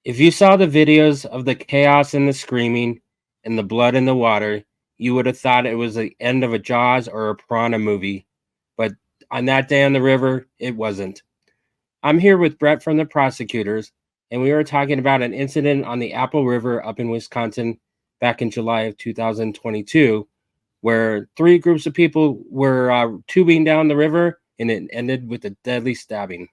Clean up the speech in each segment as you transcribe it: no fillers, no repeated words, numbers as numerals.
If you saw the videos of the chaos and the screaming and the blood in the water, you would have thought it was the end of a Jaws or a Piranha movie. But on that day on the river, it wasn't. I'm here with Brett from the Prosecutors, and we were talking about an incident on the Apple River up in Wisconsin back in July of 2022, where three groups of people were tubing down the river and it ended with a deadly stabbing.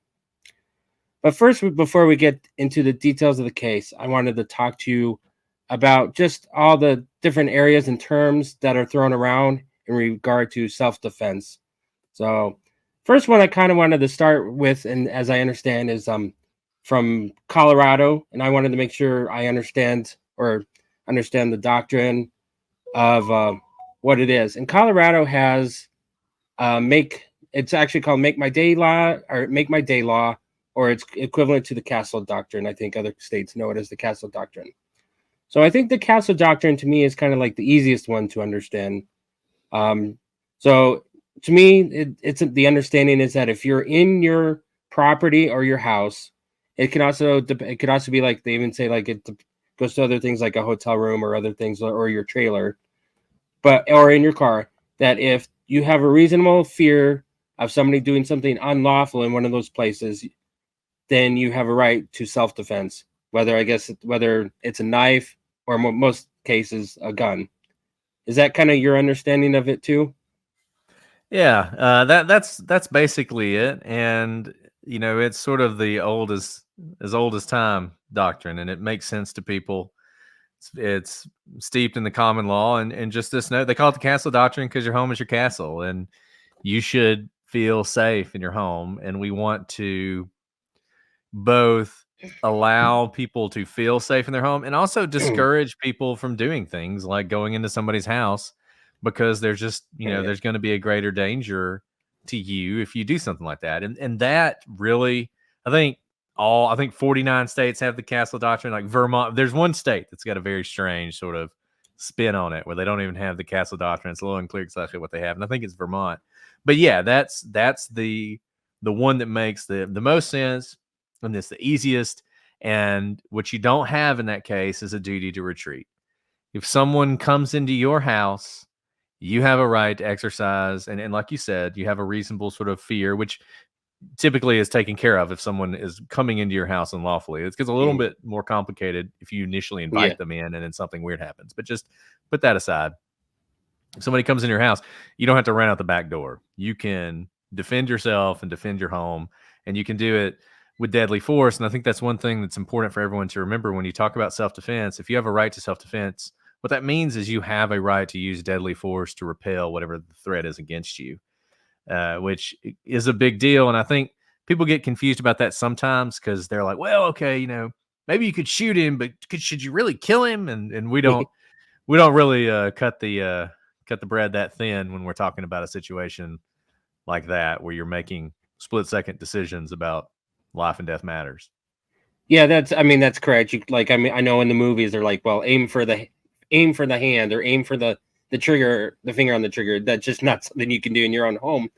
But first, before we get into the details of the case, I wanted to talk to you about just all the different areas and terms that are thrown around in regard to self-defense. So, first one I kind of wanted to start with, and as I understand, is from Colorado, and I wanted to make sure I understand the doctrine of what it is. And Colorado has make it's actually called Make My Day Law or Make My Day Law, or it's equivalent to the Castle Doctrine. I think other states know it as the Castle Doctrine. So I think the Castle Doctrine to me is kind of like the easiest one to understand. So to me, it's the understanding is that if you're in your property or your house, it could also be like they even say like it goes to other things like a hotel room or other things or your trailer, but or in your car. That if you have a reasonable fear of somebody doing something unlawful in one of those places, then you have a right to self-defense. Whether it's a knife or most cases a gun. Is that kind of your understanding of it too? Yeah, that's basically it, and it's sort of the old as time doctrine, and it makes sense to people. It's steeped in the common law, and just this note, they call it the castle doctrine because your home is your castle, and you should feel safe in your home, and we want to both allow people to feel safe in their home and also discourage people from doing things like going into somebody's house because there's just Yeah. there's going to be a greater danger to you if you do something like that. And that really, I think 49 states have the castle doctrine. Like Vermont, there's one state that's got a very strange sort of spin on it where they don't even have the castle doctrine. It's a little unclear exactly what they have, and I think it's Vermont. But yeah, that's the one that makes the most sense, and it's the easiest. And what you don't have in that case is a duty to retreat. If someone comes into your house, you have a right to exercise, and like you said, you have a reasonable sort of fear, which typically is taken care of if someone is coming into your house unlawfully. It gets a little bit more complicated if you initially Yeah. invite them in and then something weird happens. But just put that aside. If somebody comes in your house, you don't have to run out the back door. You can defend yourself and defend your home, and you can do it with deadly force. And I think that's one thing that's important for everyone to remember when you talk about self-defense. If you have a right to self-defense, what that means is you have a right to use deadly force to repel whatever the threat is against you, which is a big deal. And I think people get confused about that sometimes because they're like, well, okay, maybe you could shoot him, but should you really kill him? And we don't really cut the bread that thin when we're talking about a situation like that where you're making split second decisions about life and death matters. Yeah, that's correct. I know in the movies they're like, well, aim for the hand or aim for the trigger, the finger on the trigger. That's just not something you can do in your own home.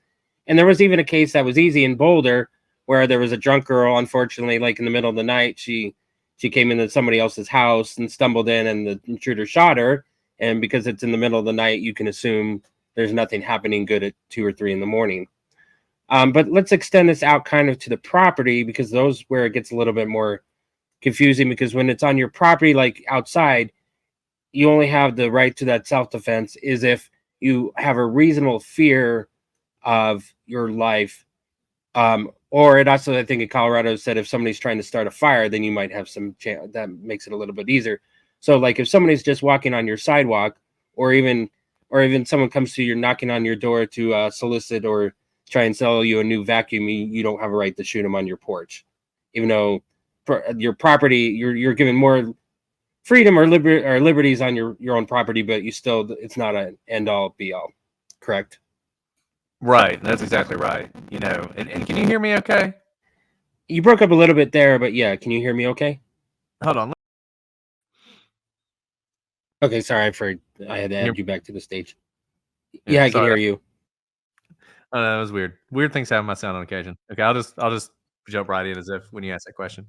And there was even a case that was easy in Boulder where there was a drunk girl, unfortunately, like in the middle of the night, she came into somebody else's house and stumbled in and the intruder shot her. And because it's in the middle of the night, you can assume there's nothing happening good at 2 or 3 in the morning. But let's extend this out kind of to the property because those where it gets a little bit more confusing because when it's on your property, like outside, you only have the right to that self-defense is if you have a reasonable fear of your life. Or it also, I think in Colorado said if somebody's trying to start a fire, then you might have some chance that makes it a little bit easier. So like if somebody's just walking on your sidewalk or even someone comes to you knocking on your door to solicit or try and sell you a new vacuum, you don't have a right to shoot them on your porch, even though your property you're given more freedom or liberties on your own property, but it's not an end all be all. Correct? Right. That's exactly right. And can you hear me okay? You broke up a little bit there, but yeah, can you hear me okay? Hold on. Okay, sorry, I had to Hear, add you back to the stage. yeah, Yeah, I can sorry. hear you. That was weird. Weird things happen my sound on occasion. Okay, I'll just jump right in as if when you ask that question.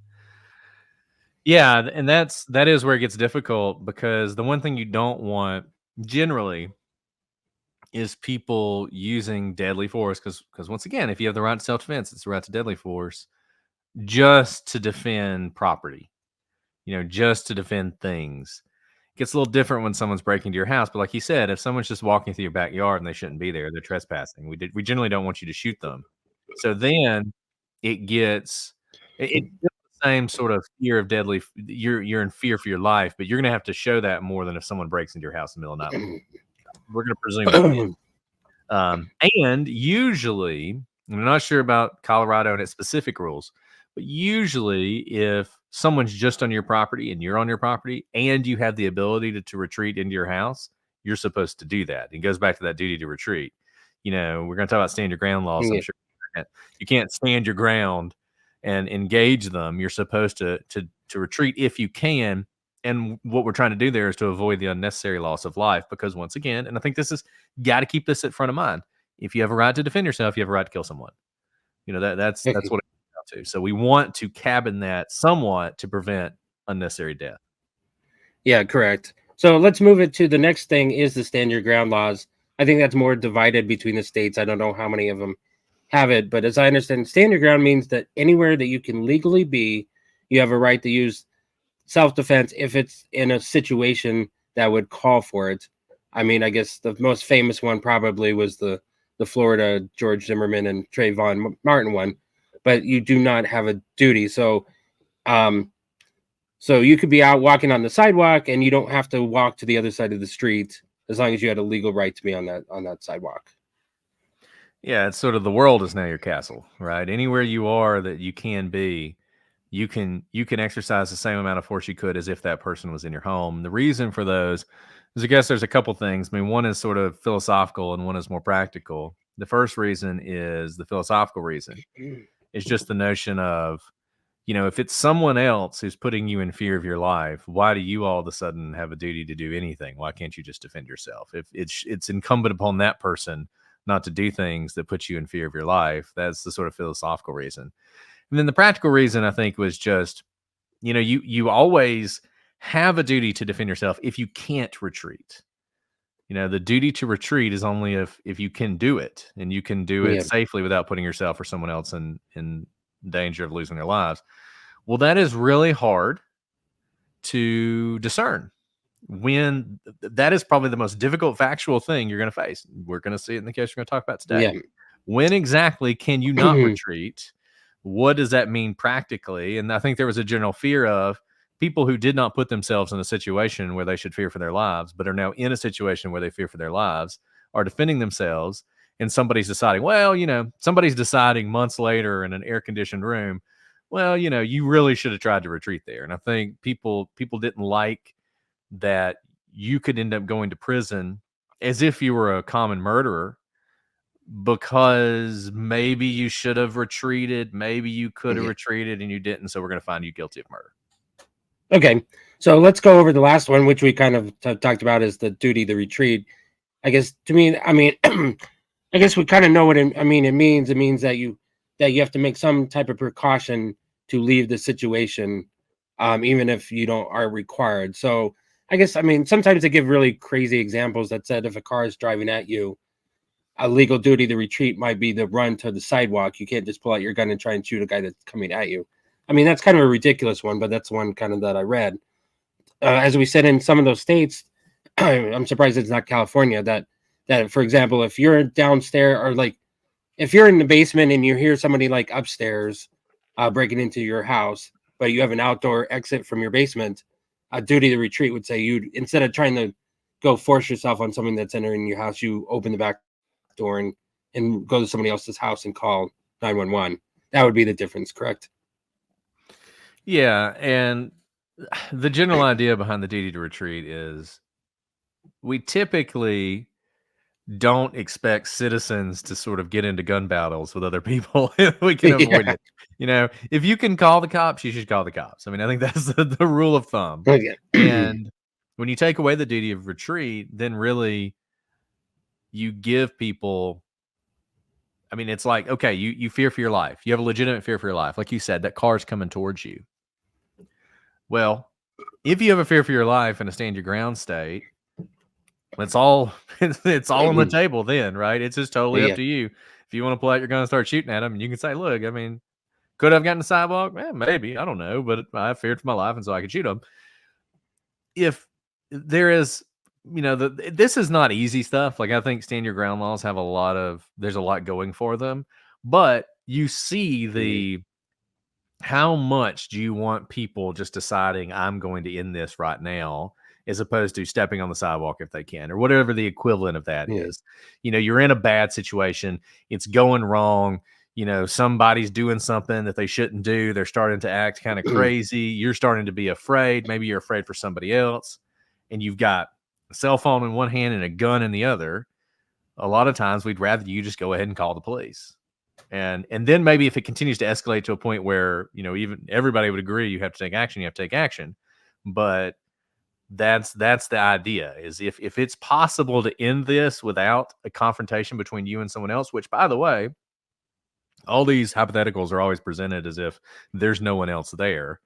Yeah, and that is where it gets difficult, because the one thing you don't want generally is people using deadly force, because once again, if you have the right to self-defense, it's the right to deadly force, just to defend property, just to defend things. It gets a little different when someone's breaking into your house, but like you said, if someone's just walking through your backyard and they shouldn't be there, they're trespassing. We generally don't want you to shoot them. So then it gets it's the same sort of fear of deadly. You're in fear for your life, but you're gonna have to show that more than if someone breaks into your house in the middle of the night. We're gonna presume you did. And usually, I'm not sure about Colorado and its specific rules, but usually, if someone's just on your property and you're on your property and you have the ability to retreat into your house, you're supposed to do that. It goes back to that duty to retreat. We're going to talk about stand your ground laws. I'm Yeah. sure you can't stand your ground and engage them. You're supposed to retreat if you can. And what we're trying to do there is to avoid the unnecessary loss of life, because once again, and I think this is, got to keep this at front of mind. If you have a right to defend yourself, you have a right to kill someone. That's what it comes down to. So we want to cabin that somewhat to prevent unnecessary death. Yeah, correct. So let's move it to the next thing is the stand your ground laws. I think that's more divided between the states. I don't know how many of them have it, but as I understand, stand your ground means that anywhere that you can legally be, you have a right to use self-defense if it's in a situation that would call for it. I mean, I guess the most famous one probably was the Florida George Zimmerman and Trayvon Martin one, but you do not have a duty. Um, so you could be out walking on the sidewalk and you don't have to walk to the other side of the street as long as you had a legal right to be on that sidewalk. Yeah, it's sort of, the world is now your castle, right? Anywhere you are that you can be, you can exercise the same amount of force you could as if that person was in your home. The reason for those is, I guess, there's a couple things. I mean, one is sort of philosophical and one is more practical. The first reason is the philosophical reason. It's just the notion of, if it's someone else who's putting you in fear of your life, why do you all of a sudden have a duty to do anything? Why can't you just defend yourself? If it's incumbent upon that person not to do things that put you in fear of your life, that's the sort of philosophical reason. And then the practical reason, I think, was just, you always have a duty to defend yourself if you can't retreat. The duty to retreat is only if you can do it, and you can do it Yeah. safely without putting yourself or someone else in danger of losing their lives. Well, that is really hard to discern. When that is probably the most difficult factual thing you're going to face. We're going to see it in the case we're going to talk about today. Yeah. When exactly can you not retreat? What does that mean practically? And I think there was a general fear of people who did not put themselves in a situation where they should fear for their lives, but are now in a situation where they fear for their lives, are defending themselves. And somebody's deciding, somebody's deciding months later in an air conditioned room, well, you really should have tried to retreat there. And I think people didn't like that you could end up going to prison as if you were a common murderer, because maybe you should have retreated, maybe you could have retreated and you didn't, so we're going to find you guilty of murder. Okay, so let's go over the last one, which we kind of talked about, is the duty to retreat. I guess to me, I mean, I guess we kind of know what it means. It means that you have to make some type of precaution to leave the situation, even if you don't are required. So I guess, sometimes they give really crazy examples that said if a car is driving at you, a legal duty to retreat might be to run to the sidewalk. You can't just pull out your gun and try and shoot a guy that's coming at you. That's kind of a ridiculous one, but that's one kind of that I read. As we said, in some of those states, I'm surprised it's not California. That for example, if you're downstairs, or like if you're in the basement and you hear somebody like upstairs breaking into your house, but you have an outdoor exit from your basement, a duty to retreat would say, you, instead of trying to go force yourself on someone that's entering your house, you open the back door and go to somebody else's house and call 911. That would be the difference, correct? Yeah, and the general idea behind the duty to retreat is, we typically don't expect citizens to sort of get into gun battles with other people if we can avoid Yeah. it. If you can call the cops, you should call the cops. I think that's the rule of thumb. Okay. And when you take away the duty of retreat, then really you give people, it's like, okay, you fear for your life. You have a legitimate fear for your life. Like you said, that car's coming towards you. Well, if you have a fear for your life and a stand your ground state, it's all it's all on the table then, right? It's just totally up to you. If you want to pull out your gun and start shooting at them, and you can say, look, I mean, could I have gotten the sidewalk? Maybe. I don't know, but I feared for my life, and so I could shoot them. If there is, this is not easy stuff. Like, I think stand your ground laws have there's a lot going for them, but you see how much do you want people just deciding I'm going to end this right now, as opposed to stepping on the sidewalk if they can, or whatever the equivalent of that is. You're in a bad situation. It's going wrong. Somebody's doing something that they shouldn't do. They're starting to act kind of crazy. You're starting to be afraid. Maybe you're afraid for somebody else, and you've got a cell phone in one hand and a gun in the other. A lot of times we'd rather you just go ahead and call the police. And then maybe if it continues to escalate to a point where, even everybody would agree you have to take action, you have to take action. But that's the idea, is if it's possible to end this without a confrontation between you and someone else, which, by the way, all these hypotheticals are always presented as if there's no one else there.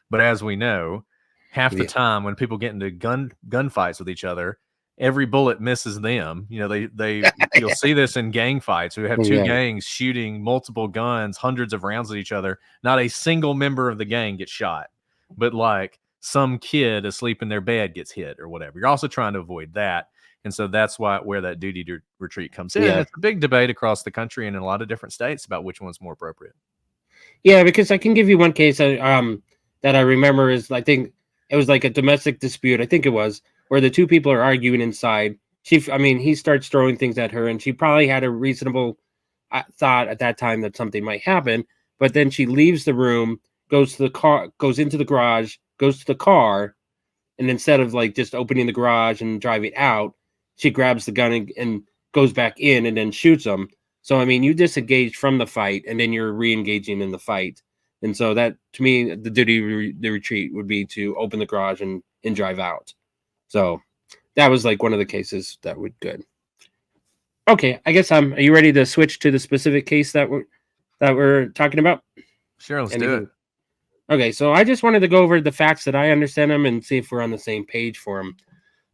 But as we know, half the time when people get into gunfights with each other, every bullet misses them. You'll see this in gang fights. We have two gangs shooting multiple guns, hundreds of rounds at each other. Not a single member of the gang gets shot, but like some kid asleep in their bed gets hit or whatever. You're also trying to avoid that. And so that's where that duty to retreat comes in. It's a big debate across the country and in a lot of different states about which one's more appropriate. Yeah, because I can give you one case that I remember is, I think it was like a domestic dispute. I think it was, where the two people are arguing inside. He starts throwing things at her, and she probably had a reasonable thought at that time that something might happen. But then she leaves the room, goes to the car, goes into the garage, goes to the car, and instead of like just opening the garage and driving out, she grabs the gun and goes back in and then shoots him. So, you disengage from the fight, and then you're re-engaging in the fight. And so that, to me, the duty the retreat would be to open the garage and drive out. So that was like one of the cases that would good. Okay, I guess are you ready to switch to the specific case that we're talking about? Sure, let's do it. Okay, so I just wanted to go over the facts that I understand them and see if we're on the same page for them.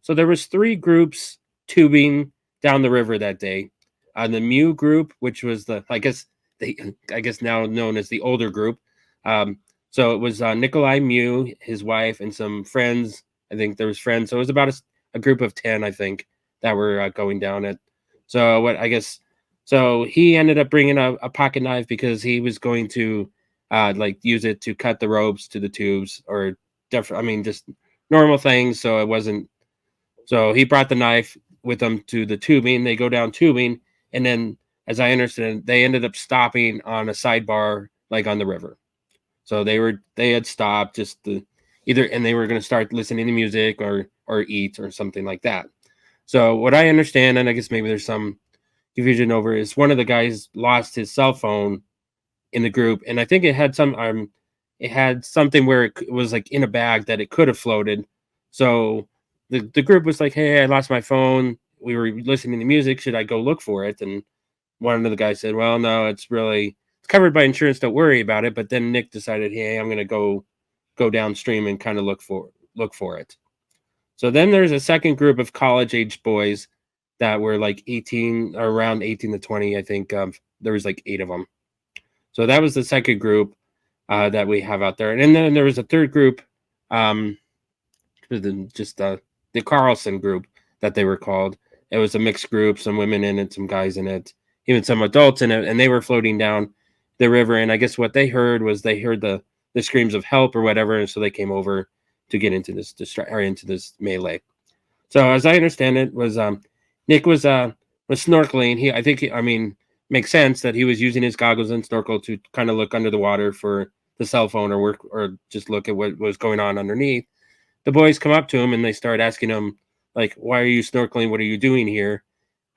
So there was 3 groups tubing down the river that day. The Miu group, which was I guess now known as the older group. So it was Nicolae Miu, his wife, and some friends. I think there was friends. So it was about a group of 10, I think, that were going down it. So so he ended up bringing a pocket knife because he was going to use it to cut the ropes to the tubes, or just normal things. So it wasn't. So he brought the knife with him to the tubing. They go down tubing, and then, as I understand, they ended up stopping on a sidebar, like on the river. So they had stopped and they were going to start listening to music or eat or something like that. So what I understand, and I guess maybe there's some confusion over, is one of the guys lost his cell phone in the group, and I think it had something where it was like in a bag that it could have floated. So the group was like, "Hey, I lost my phone. We were listening to music. Should I go look for it?" And one of the guys said, "Well, no, it's covered by insurance. Don't worry about it." But then Nick decided, "Hey, I'm going to go downstream and kind of look for it." So then there's a second group of college-aged boys that were like 18, or around 18 to 20, I think. There was like 8 of them. So that was the second group that we have out there. And then there was a third group, the Carlson group that they were called. It was a mixed group, some women in it, some guys in it, even some adults in it, and they were floating down the river. And I guess what they heard was the screams of help or whatever, and so they came over to get into this melee. So as I understand it, was Nick was snorkeling. Makes sense that he was using his goggles and snorkel to kind of look under the water for the cell phone or just look at what was going on underneath. The boys come up to him and they start asking him, like, "Why are you snorkeling? What are you doing here?"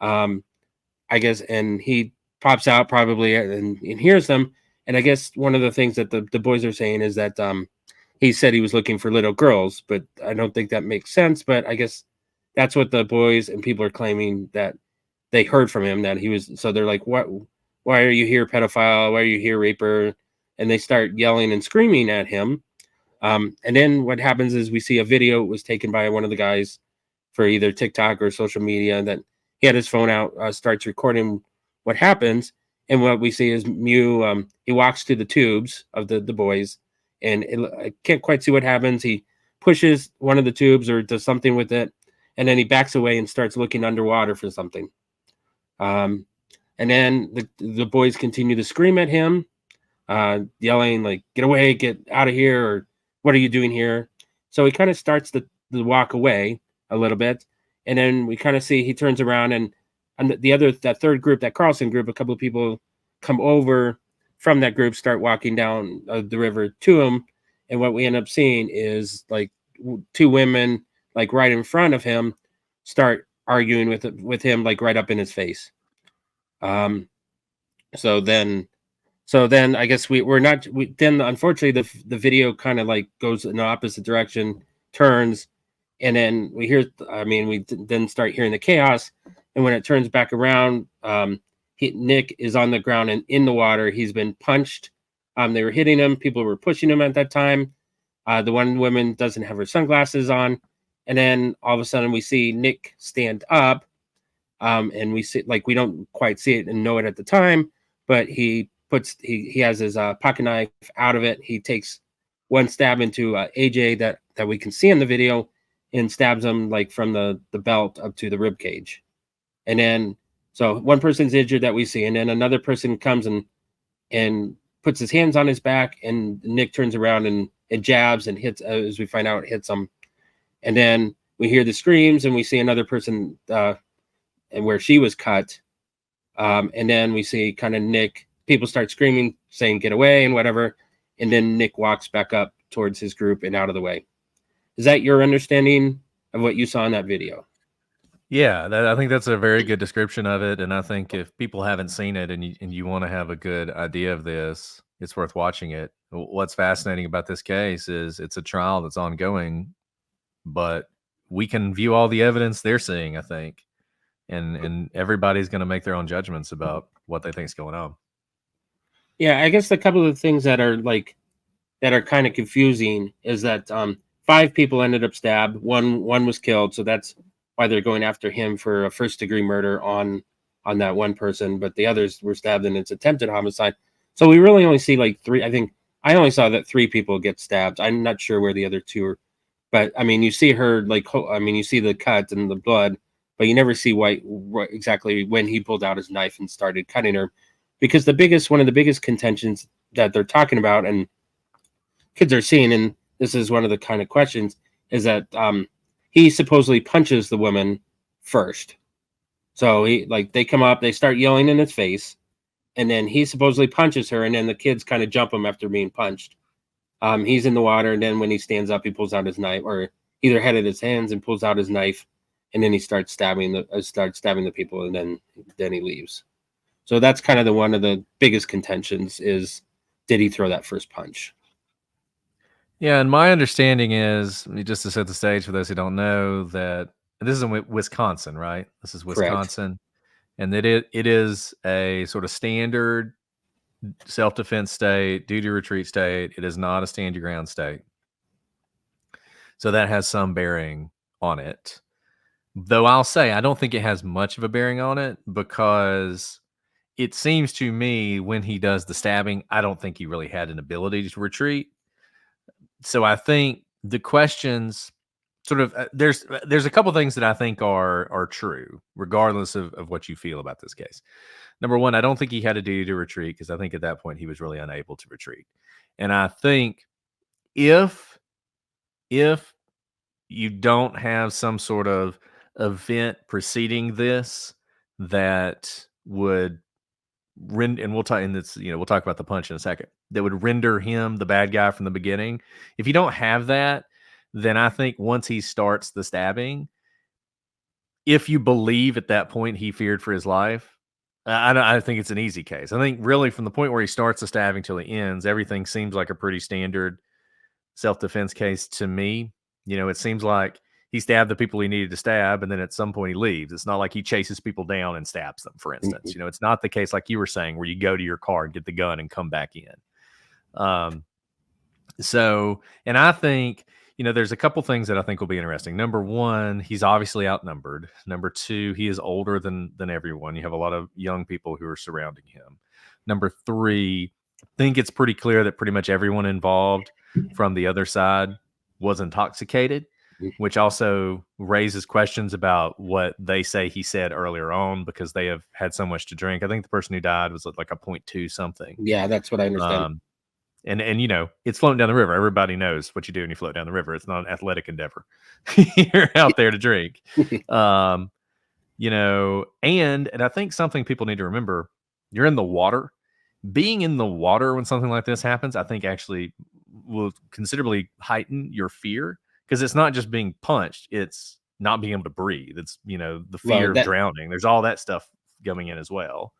I guess, and he pops out probably and hears them. And I guess one of the things that the boys are saying is that he said he was looking for little girls, but I don't think that makes sense. But I guess that's what the boys and people are claiming that they heard from him, that he was. So they're like, "What? Why are you here, pedophile? Why are you here, raper?" And they start yelling and screaming at him. And then what happens is we see a video was taken by one of the guys for either TikTok or social media that he had his phone out, starts recording what happens. And what we see is Miu, he walks to the tubes of the boys, and I can't quite see what happens. He pushes one of the tubes or does something with it, and then he backs away and starts looking underwater for something. And then the boys continue to scream at him, yelling like, "Get away, get out of here," or "What are you doing here?" So he kind of starts to walk away a little bit, and then we kind of see he turns around, and that third group, that Carlson group, a couple of people come over from that group, start walking down the river to him, and what we end up seeing is like two women like right in front of him start arguing with him like right up in his face. Um, so then I guess we're not then unfortunately the video kind of like goes in the opposite direction, turns, and then we hear, I mean, we then start hearing the chaos, and when it turns back around, Nick is on the ground and in the water. He's been punched. They were hitting him, people were pushing him at that time. The one woman doesn't have her sunglasses on, and then all of a sudden we see Nick stand up, and we see, like, we don't quite see it and know it at the time, but he has his pocket knife out of it. He takes one stab into AJ that we can see in the video, and stabs him like from the belt up to the rib cage. And then so one person's injured that we see, and then another person comes and puts his hands on his back, and Nick turns around and jabs and hits, as we find out, hits him. And then we hear the screams, and we see another person and where she was cut. And then we see kind of Nick, people start screaming, saying, "Get away," and whatever. And then Nick walks back up towards his group and out of the way. Is that your understanding of what you saw in that video? Yeah, I think that's a very good description of it. And I think if people haven't seen it and you want to have a good idea of this, it's worth watching it. What's fascinating about this case is it's a trial that's ongoing, but we can view all the evidence they're seeing, I think. And everybody's going to make their own judgments about what they think is going on. Yeah, I guess a couple of things that are kind of confusing is that 5 people ended up stabbed. One was killed, so that's why they're going after him for a first-degree murder on that one person. But the others were stabbed, and it's attempted homicide. So we really only see like 3. I think I only saw that 3 people get stabbed. I'm not sure where the other 2 are. But I mean, you see her like, I mean, you see the cut and the blood, but you never see exactly when he pulled out his knife and started cutting her. Because one of the biggest contentions that they're talking about and kids are seeing, and this is one of the kind of questions, is that he supposedly punches the woman first. So they come up, they start yelling in his face, and then he supposedly punches her, and then the kids kind of jump him after being punched. He's in the water, and then when he stands up, he pulls out his knife, or either headed his hands and pulls out his knife, and then he starts stabbing the people, and then he leaves. So that's kind of one of the biggest contentions is, did he throw that first punch? Yeah, and my understanding is, just to set the stage for those who don't know, that this is in Wisconsin, right? This is Wisconsin. Correct. And that it is a sort of standard self-defense state, duty retreat state. It is not a stand your ground state. So that has some bearing on it. Though I'll say I don't think it has much of a bearing on it, because it seems to me when he does the stabbing, I don't think he really had an ability to retreat. So I think the questions sort of there's a couple things that I think are true, regardless of what you feel about this case. Number one, I don't think he had a duty to retreat, because I think at that point he was really unable to retreat. And I think if you don't have some sort of event preceding this that would render, and we'll talk about the punch in a second, that would render him the bad guy from the beginning. If you don't have that, then I think once he starts the stabbing, if you believe at that point he feared for his life, I think it's an easy case. I think really from the point where he starts the stabbing till he ends, everything seems like a pretty standard self-defense case to me. It seems like he stabbed the people he needed to stab, and then at some point he leaves. It's not like he chases people down and stabs them, for instance. It's not the case like you were saying where you go to your car and get the gun and come back in. So, and I think, there's a couple things that I think will be interesting. Number one, he's obviously outnumbered. Number two, he is older than everyone. You have a lot of young people who are surrounding him. Number three, I think it's pretty clear that pretty much everyone involved from the other side was intoxicated, which also raises questions about what they say he said earlier on, because they have had so much to drink. I think the person who died was like a 0.2 something. Yeah, that's what I understand. And it's floating down the river. Everybody knows what you do when you float down the river. It's not an athletic endeavor. You're out there to drink. And I think something people need to remember, you're in the water. Being in the water when something like this happens, I think actually will considerably heighten your fear, because it's not just being punched, it's not being able to breathe. It's, the fear of drowning. There's all that stuff going in as well.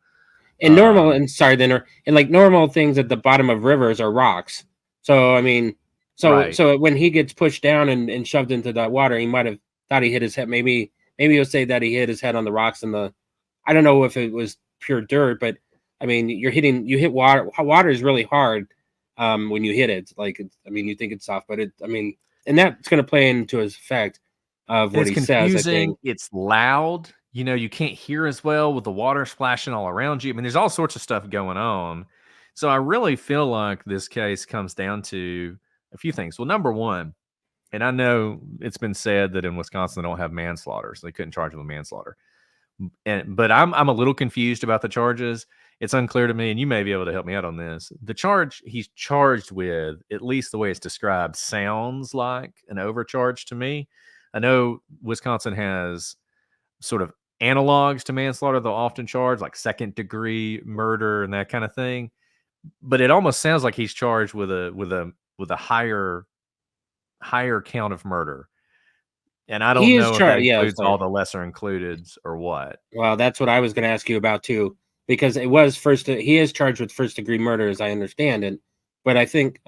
And normal, and sorry, then, and like normal things at the bottom of rivers are rocks. So I mean, so when he gets pushed down and shoved into that water, he might have thought he hit his head. Maybe he'll say that he hit his head on the rocks and I don't know if it was pure dirt, but I mean, you hit water. Water is really hard when you hit it. Like, you think it's soft, but and that's going to play into his effect of what he says. I think it's loud. You can't hear as well with the water splashing all around you. There's all sorts of stuff going on. So I really feel like this case comes down to a few things. Well, number one, and I know it's been said that in Wisconsin they don't have manslaughter, so they couldn't charge him with manslaughter. But I'm a little confused about the charges. It's unclear to me, and you may be able to help me out on this. The charge he's charged with, at least the way it's described, sounds like an overcharge to me. I know Wisconsin has sort of analogs to manslaughter they'll often charge, like second degree murder and that kind of thing, but it almost sounds like he's charged with a higher count of murder, and I don't know if that includes all the lesser included or what. Well, that's what I was going to ask you about too, because he is charged with first degree murder, as I understand it. But I think,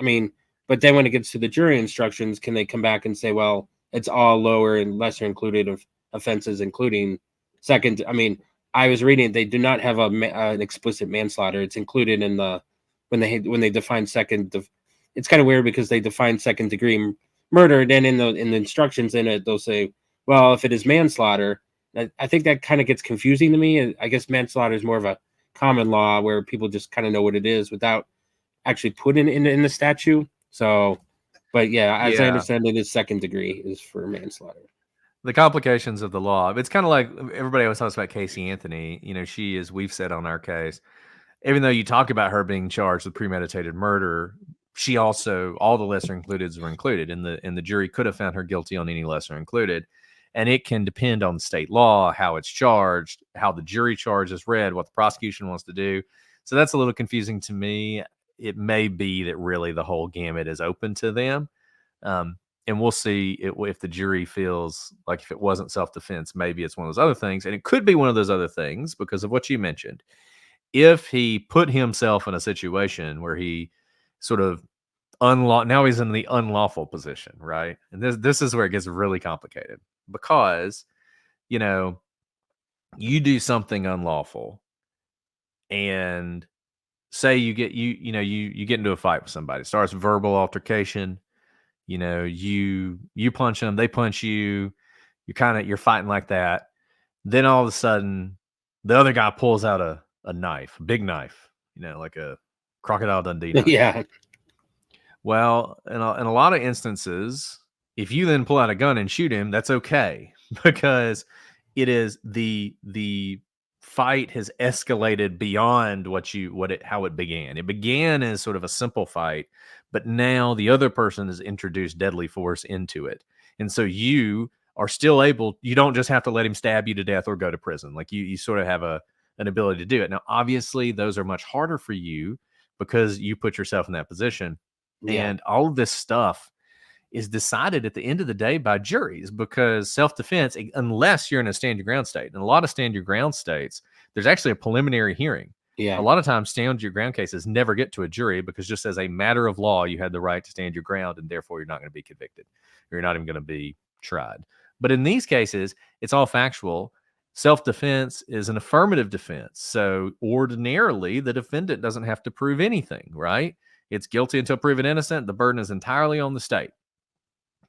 but then when it gets to the jury instructions, can they come back and say, well, it's all lower and lesser included of offenses, including second? I was reading, they do not have an explicit manslaughter. It's included in when they define second. It's kind of weird because they define second degree murder. Then in the instructions in it, they'll say, well, if it is manslaughter. I think that kind of gets confusing to me. I guess manslaughter is more of a common law where people just kind of know what it is without actually putting it in the statute. So, but yeah, as I understand it, is second degree is for manslaughter. The complications of the law. It's kind of like everybody always talks about Casey Anthony. She is, we've said on our case, even though you talk about her being charged with premeditated murder, she also, all the lesser includeds were included, and the jury could have found her guilty on any lesser included. And it can depend on state law, how it's charged, how the jury charge is read, what the prosecution wants to do. So that's a little confusing to me. It may be that really the whole gamut is open to them. And we'll see if the jury feels like if it wasn't self-defense, maybe it's one of those other things. And it could be one of those other things because of what you mentioned. If he put himself in a situation where he sort of now he's in the unlawful position, right? And this is where it gets really complicated, because, you do something unlawful and say you get into a fight with somebody. It starts verbal altercation. You punch them, they punch you. You're fighting like that. Then all of a sudden, the other guy pulls out a knife, a big knife, like a Crocodile Dundee knife. Yeah. Well, in a lot of instances, if you then pull out a gun and shoot him, that's okay, because it is the fight has escalated beyond how it began. It began as sort of a simple fight, but now the other person has introduced deadly force into it. And so you are still you don't just have to let him stab you to death or go to prison. Like you sort of have an ability to do it. Now, obviously, those are much harder for you because you put yourself in that position. Yeah. And all of this stuff is decided at the end of the day by juries, because self-defense, unless you're in a stand your ground state, and a lot of stand your ground states, there's actually a preliminary hearing. Yeah. A lot of times stand your ground cases never get to a jury because just as a matter of law, you had the right to stand your ground, and therefore you're not going to be convicted, or you're not even going to be tried. But in these cases, it's all factual. Self-defense is an affirmative defense. So ordinarily the defendant doesn't have to prove anything, right? It's guilty until proven innocent. The burden is entirely on the state.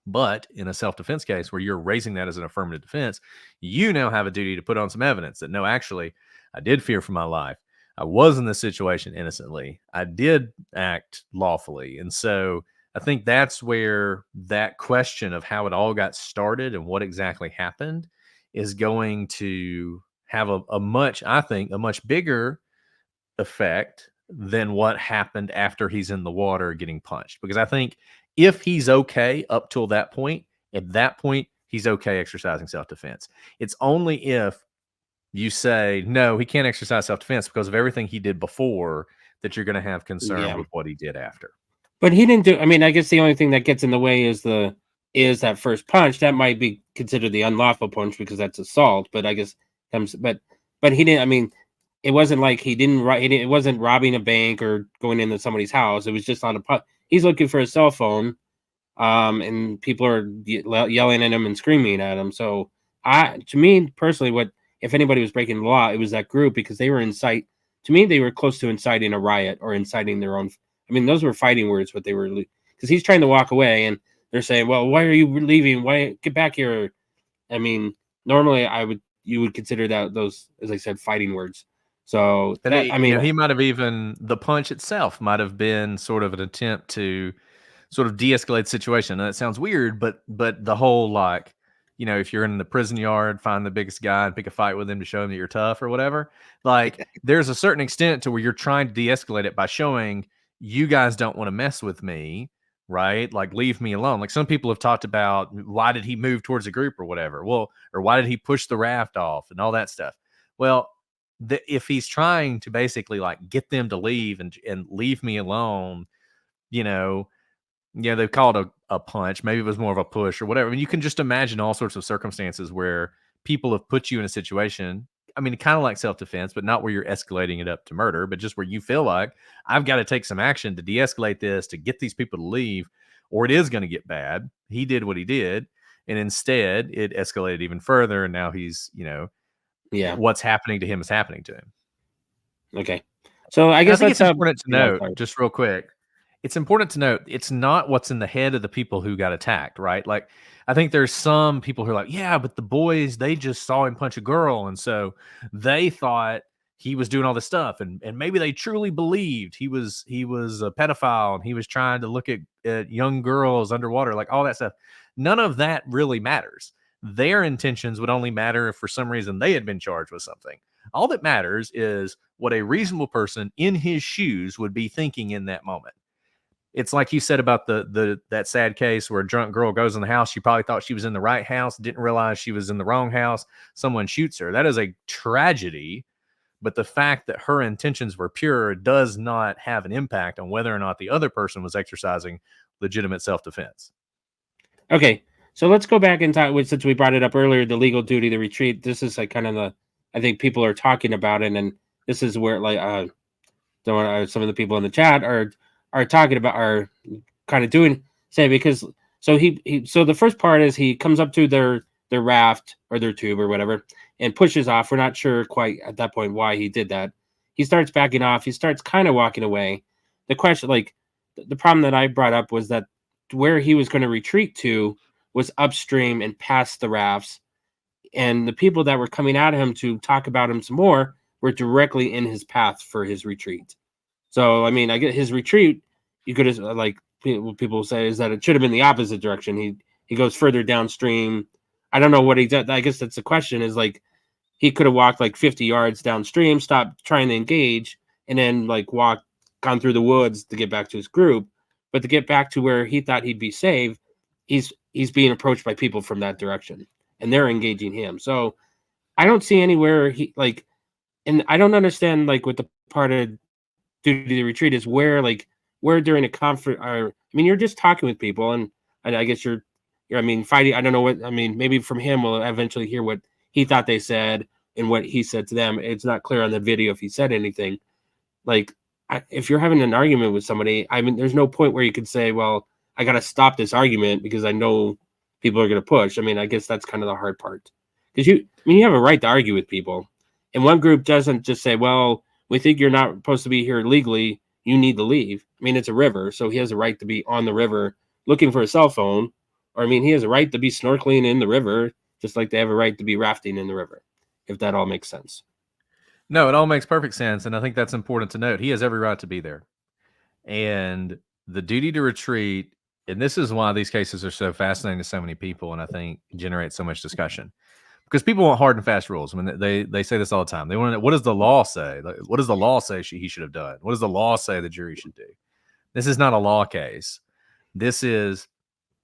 But in a self-defense case where you're raising that as an affirmative defense, you now have a duty to put on some evidence that, no, actually, I did fear for my life. I was in this situation innocently. I did act lawfully. And so I think that's where that question of how it all got started and what exactly happened is going to have a much bigger effect than what happened after he's in the water getting punched. Because I think if he's okay up till that point, at that point, he's okay exercising self-defense. It's only if you say, no, he can't exercise self-defense because of everything he did before that you're going to have concern with what he did after. But he didn't do. I mean, I guess the only thing that gets in the way is that first punch. That might be considered the unlawful punch because that's assault. But I guess but he didn't. I mean, it wasn't like he didn't. It wasn't robbing a bank or going into somebody's house. It was just on a. He's looking for a cell phone, and people are yelling at him and screaming at him. So, to me personally, if anybody was breaking the law, it was that group because they were to me, they were close to inciting a riot or inciting their own. I mean, those were fighting words, but they were because he's trying to walk away and they're saying, well, why are you leaving? Why get back here? I mean, normally you would consider those, as I said, fighting words. So he might have even, the punch itself might have been sort of an attempt to sort of de-escalate the situation. And that sounds weird, but the whole, like, if you're in the prison yard, find the biggest guy and pick a fight with him to show him that you're tough or whatever. Like, there's a certain extent to where you're trying to de-escalate it by showing you guys don't want to mess with me, right? Like, leave me alone. Like, some people have talked about, why did he move towards a group or whatever? Well, or why did he push the raft off and all that stuff? Well, if he's trying to basically like get them to leave and leave me alone, they've called a punch. Maybe it was more of a push or whatever. I mean, you can just imagine all sorts of circumstances where people have put you in a situation. I mean, kind of like self-defense, but not where you're escalating it up to murder, but just where you feel like I've got to take some action to de-escalate this, to get these people to leave, or it is going to get bad. He did what he did. And instead it escalated even further. And now he's, what's happening to him is happening to him. Okay. So I guess it's important to note, just real quick, it's important to note it's not what's in the head of the people who got attacked, right? Like, I think there's some people who are like, yeah, but the boys, they just saw him punch a girl. And so they thought he was doing all this stuff. And maybe they truly believed he was a pedophile and he was trying to look at young girls underwater, like all that stuff. None of that really matters. Their intentions would only matter if for some reason they had been charged with something. All that matters is what a reasonable person in his shoes would be thinking in that moment. It's like you said about that sad case where a drunk girl goes in the house. She probably thought she was in the right house, didn't realize she was in the wrong house. Someone shoots her. That is a tragedy. But the fact that her intentions were pure does not have an impact on whether or not the other person was exercising legitimate self-defense. Okay. So let's go back and talk, since we brought it up earlier, the legal duty to retreat. This is like kind of I think people are talking about it. And this is where some of the people in the chat are talking about, are kind of because so so the first part is he comes up to their raft or their tube or whatever and pushes off. We're not sure quite at that point why he did that. He starts backing off. He starts kind of walking away. The question, like the problem that I brought up was that where he was going to retreat to was upstream and past the rafts. And the people that were coming at him to talk about him some more were directly in his path for his retreat. So, I mean, I get his retreat. You could have, like people say, is that it should have been the opposite direction. He goes further downstream. I don't know what he did. I guess that's the question, is like he could have walked like 50 yards downstream, stopped trying to engage, and then like gone through the woods to get back to his group. But to get back to where he thought he'd be safe, he's being approached by people from that direction, and they're engaging him. So I don't see anywhere and I don't understand like what the part of duty to retreat is where during a conference, you're just talking with people, and I guess you're fighting. I don't know what, maybe from him we'll eventually hear what he thought they said and what he said to them. It's not clear on the video if he said anything. Like, if you're having an argument with somebody, there's no point where you could say, well, I got to stop this argument because I know people are going to push. I guess that's kind of the hard part, because you have a right to argue with people, and one group doesn't just say, well, we think you're not supposed to be here legally. you need to leave. I mean, it's a river, so he has a right to be on the river looking for a cell phone. Or, I mean, he has a right to be snorkeling in the river, just like they have a right to be rafting in the river, if that all makes sense. No, it all makes perfect sense. And I think that's important to note. He has every right to be there. And the duty to retreat, and this is why these cases are so fascinating to so many people, and I think generate so much discussion. Because people want hard and fast rules. I mean, they say this all the time. They want to know, what does the law say? Like, what does the law say he should have done? What does the law say the jury should do? This is not a law case. This is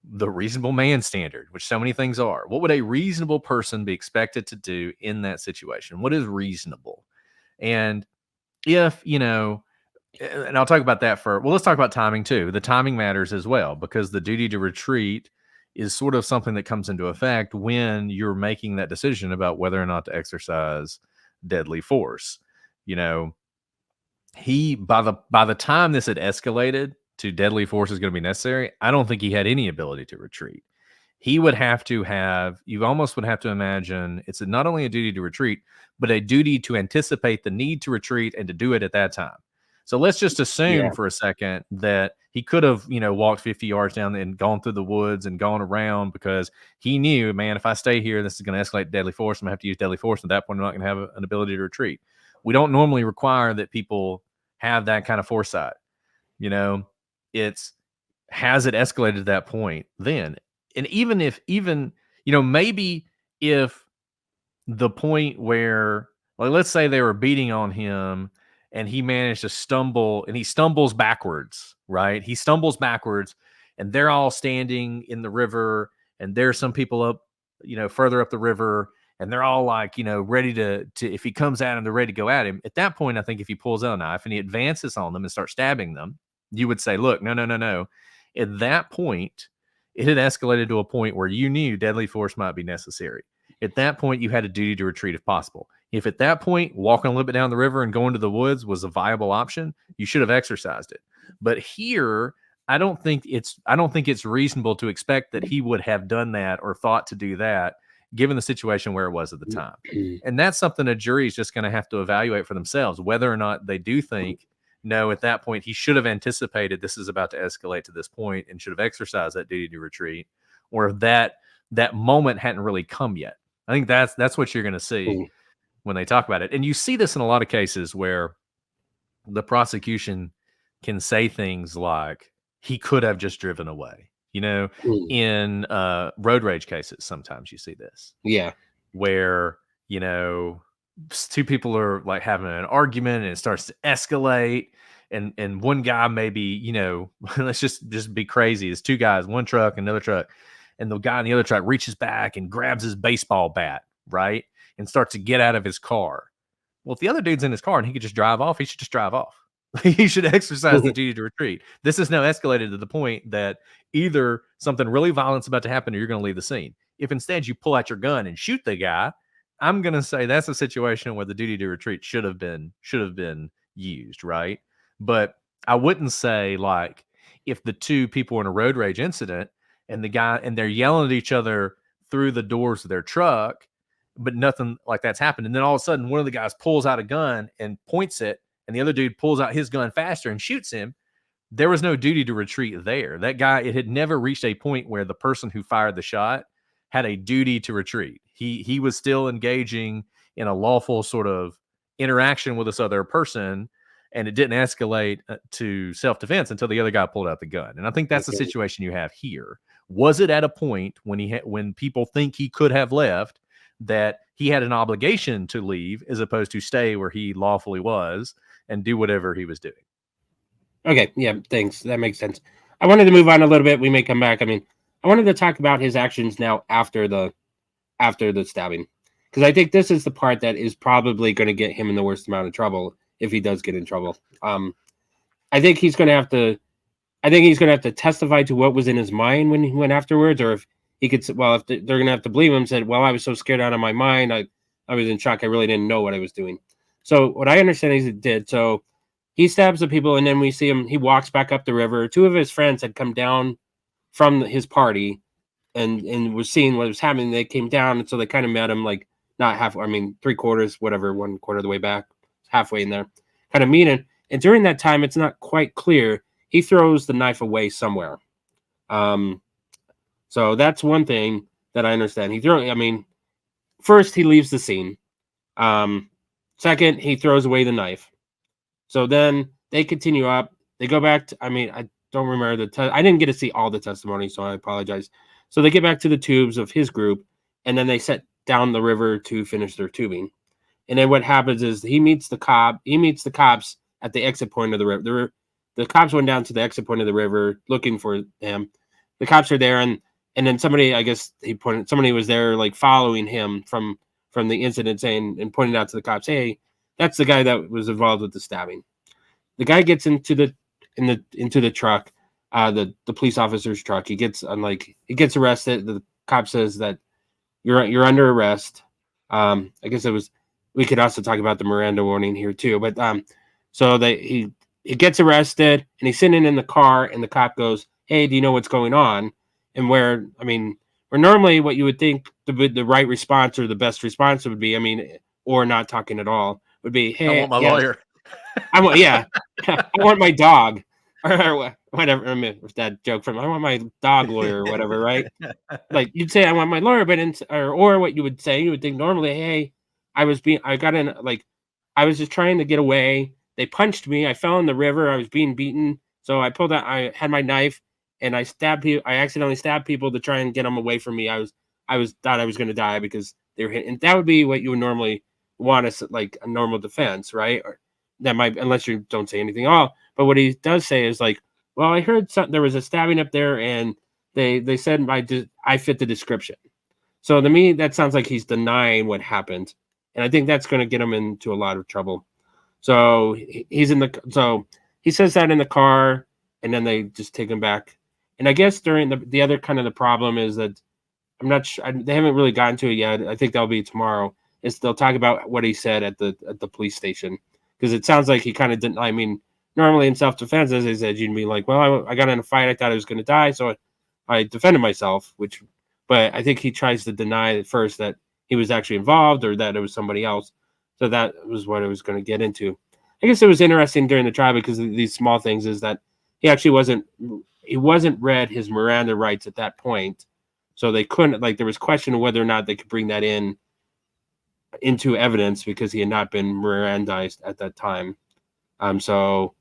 the reasonable man standard, which so many things are. What would a reasonable person be expected to do in that situation? What is reasonable? And if, and I'll talk about that let's talk about timing too. The timing matters as well, because the duty to retreat is sort of something that comes into effect when you're making that decision about whether or not to exercise deadly force. He, by the time this had escalated to deadly force is going to be necessary, I don't think he had any ability to retreat. He would have to you almost would have to imagine it's not only a duty to retreat, but a duty to anticipate the need to retreat and to do it at that time. So let's just assume for a second that he could have, walked 50 yards down and gone through the woods and gone around, because he knew, man, if I stay here, this is going to escalate deadly force. I'm going to have to use deadly force. At that point, I'm not going to have an ability to retreat. We don't normally require that people have that kind of foresight. It's, has it escalated to that point then? And even maybe if the point where, like, let's say they were beating on him and he managed to stumble, and he stumbles backwards, right? He stumbles backwards and they're all standing in the river, and there's some people up, further up the river, and they're all like, ready to if he comes at him, they're ready to go at him. At that point, I think if he pulls out a knife and he advances on them and starts stabbing them, you would say, look, no. At that point, it had escalated to a point where you knew deadly force might be necessary. At that point, you had a duty to retreat if possible. If at that point, walking a little bit down the river and going to the woods was a viable option, you should have exercised it. But here, I don't think it's reasonable to expect that he would have done that or thought to do that, given the situation where it was at the time. And that's something a jury is just going to have to evaluate for themselves, whether or not they do think, no, at that point, he should have anticipated this is about to escalate to this point and should have exercised that duty to retreat, or if that moment hadn't really come yet. I think that's what you're going to see when they talk about it. And you see this in a lot of cases where the prosecution can say things like, he could have just driven away. In road rage cases, sometimes you see this. Yeah. Where, two people are like having an argument and it starts to escalate, and one guy maybe, let's just be crazy. There's two guys, one truck, another truck, and the guy in the other truck reaches back and grabs his baseball bat, right, and starts to get out of his car. Well, if the other dude's in his car and he could just drive off, he should just drive off. He should exercise the duty to retreat. This has now escalated to the point that either something really violent's about to happen or you're going to leave the scene. If instead you pull out your gun and shoot the guy, I'm going to say that's a situation where the duty to retreat should have been used, right? But I wouldn't say, like, if the two people were in a road rage incident and they're yelling at each other through the doors of their truck, but nothing like that's happened. And then all of a sudden one of the guys pulls out a gun and points it, and the other dude pulls out his gun faster and shoots him. There was no duty to retreat there. That guy, it had never reached a point where the person who fired the shot had a duty to retreat. He was still engaging in a lawful sort of interaction with this other person, and it didn't escalate to self-defense until the other guy pulled out the gun. And I think that's the situation you have here. Was it at a point when people think he could have left, that he had an obligation to leave as opposed to stay where he lawfully was and do whatever he was doing? Okay, yeah, thanks. That makes sense. I wanted to move on a little bit. We may come back. I mean, I wanted to talk about his actions now after the stabbing, because I think this is the part that is probably going to get him in the worst amount of trouble if he does get in trouble. I think he's going to have to testify to what was in his mind when he went afterwards, or if he could. Well, if they're going to have to believe him, said, "Well, I was so scared out of my mind. I was in shock. I really didn't know what I was doing." So what I understand is he did. So he stabs the people, and then we see him. He walks back up the river. Two of his friends had come down from his party and was seeing what was happening. They came down, and so they kind of met him, like, not half. I mean, 3/4, whatever, 1/4 of the way back, halfway in there, kind of meeting. And during that time, it's not quite clear. He throws the knife away somewhere. So that's one thing that I understand. First he leaves the scene. Second, he throws away the knife. So then they continue up. They go back to, I don't remember I didn't get to see all the testimony, so I apologize. So they get back to the tubes of his group, and then they set down the river to finish their tubing. And then what happens is he meets the cops at the exit point of the river. The cops went down to the exit point of the river looking for him. The cops are there, and then somebody, I guess somebody was there like following him from the incident, saying and pointed out to the cops, "Hey, that's the guy that was involved with the stabbing." The guy gets into the truck, the police officer's truck. He gets arrested. The cop says that you're under arrest. I guess we could also talk about the Miranda warning here too. But so he gets arrested and he's sitting in the car, and the cop goes, "Hey, do you know what's going on?" And where normally what you would think the right response or the best response would be, or not talking at all, would be, "Hey, I want my lawyer. I want my dog," or whatever. If that joke from, "I want my dog lawyer," or whatever, right? Like you'd say, "I want my lawyer," but or what you would say, you would think normally, "Hey, I was just trying to get away. They punched me. I fell in the river. I was being beaten. So I pulled out. I had my knife and I stabbed people. I accidentally stabbed people to try and get them away from me. I thought I was going to die because they were hit." And that would be what you would normally want as like a normal defense, right? Or that might, unless you don't say anything at all. But what he does say is like, "Well, I heard there was a stabbing up there, and they said I fit the description." So to me, that sounds like he's denying what happened, and I think that's going to get him into a lot of trouble. So he says that in the car, and then they just take him back. And I guess during the other kind of the problem is that I'm not sure, they haven't really gotten to it yet. I think that'll be tomorrow. Is they'll talk about what he said at the police station, because it sounds like he kind of didn't. Normally in self defense, as I said, you'd be like, "Well, I got in a fight. I thought I was going to die, so I defended myself." But I think he tries to deny at first that he was actually involved or that it was somebody else. So that was what I was going to get into. I guess it was interesting during the trial because of these small things is that he actually wasn't read his Miranda rights at that point. So they couldn't, there was question of whether or not they could bring that into evidence because he had not been Mirandized at that time. So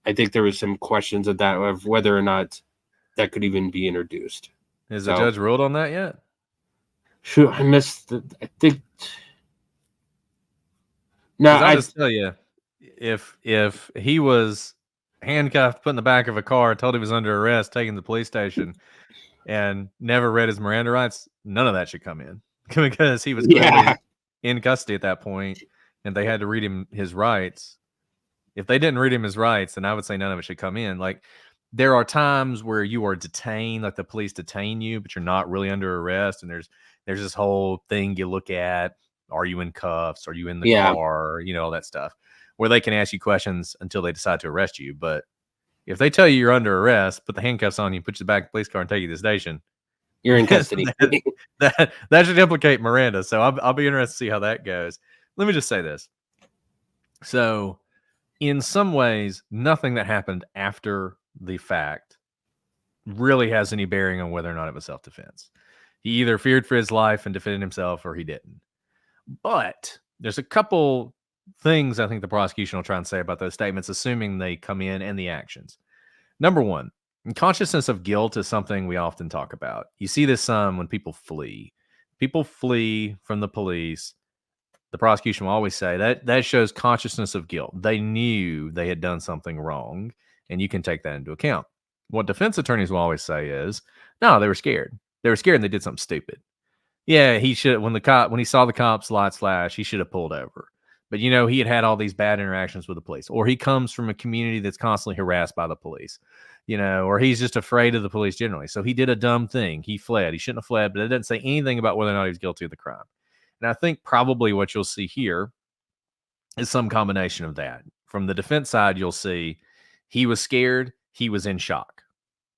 I think there was some questions of whether or not that could even be introduced. Has the judge ruled on that yet? Shoot, I missed it. I think. No, I'll just tell you, if he was handcuffed, put in the back of a car, told he was under arrest, taken to the police station, and never read his Miranda rights, none of that should come in because he was clearly in custody at that point, and they had to read him his rights. If they didn't read him his rights, then I would say none of it should come in. Like, there are times where you are detained, like the police detain you, but you're not really under arrest, and there's this whole thing you look at. Are you in cuffs? Are you in the car? All that stuff, where they can ask you questions until they decide to arrest you. But if they tell you you're under arrest, put the handcuffs on you, put you back in the police car, and take you to the station, you're in custody. that should implicate Miranda. So I'll be interested to see how that goes. Let me just say this. So in some ways, nothing that happened after the fact really has any bearing on whether or not it was self-defense. He either feared for his life and defended himself, or he didn't. But there's a couple things I think the prosecution will try and say about those statements, assuming they come in, and the actions. Number one, consciousness of guilt is something we often talk about. You see this when people flee. People flee from the police. The prosecution will always say that shows consciousness of guilt. They knew they had done something wrong, and you can take that into account. What defense attorneys will always say is, no, they were scared. They were scared and they did something stupid. Yeah, he should, when he saw the cops lights flash, he should have pulled over. But he had all these bad interactions with the police, or he comes from a community that's constantly harassed by the police, or he's just afraid of the police generally. So he did a dumb thing. He fled. He shouldn't have fled, but it doesn't say anything about whether or not he was guilty of the crime. And I think probably what you'll see here is some combination of that. From the defense side, you'll see he was scared. He was in shock,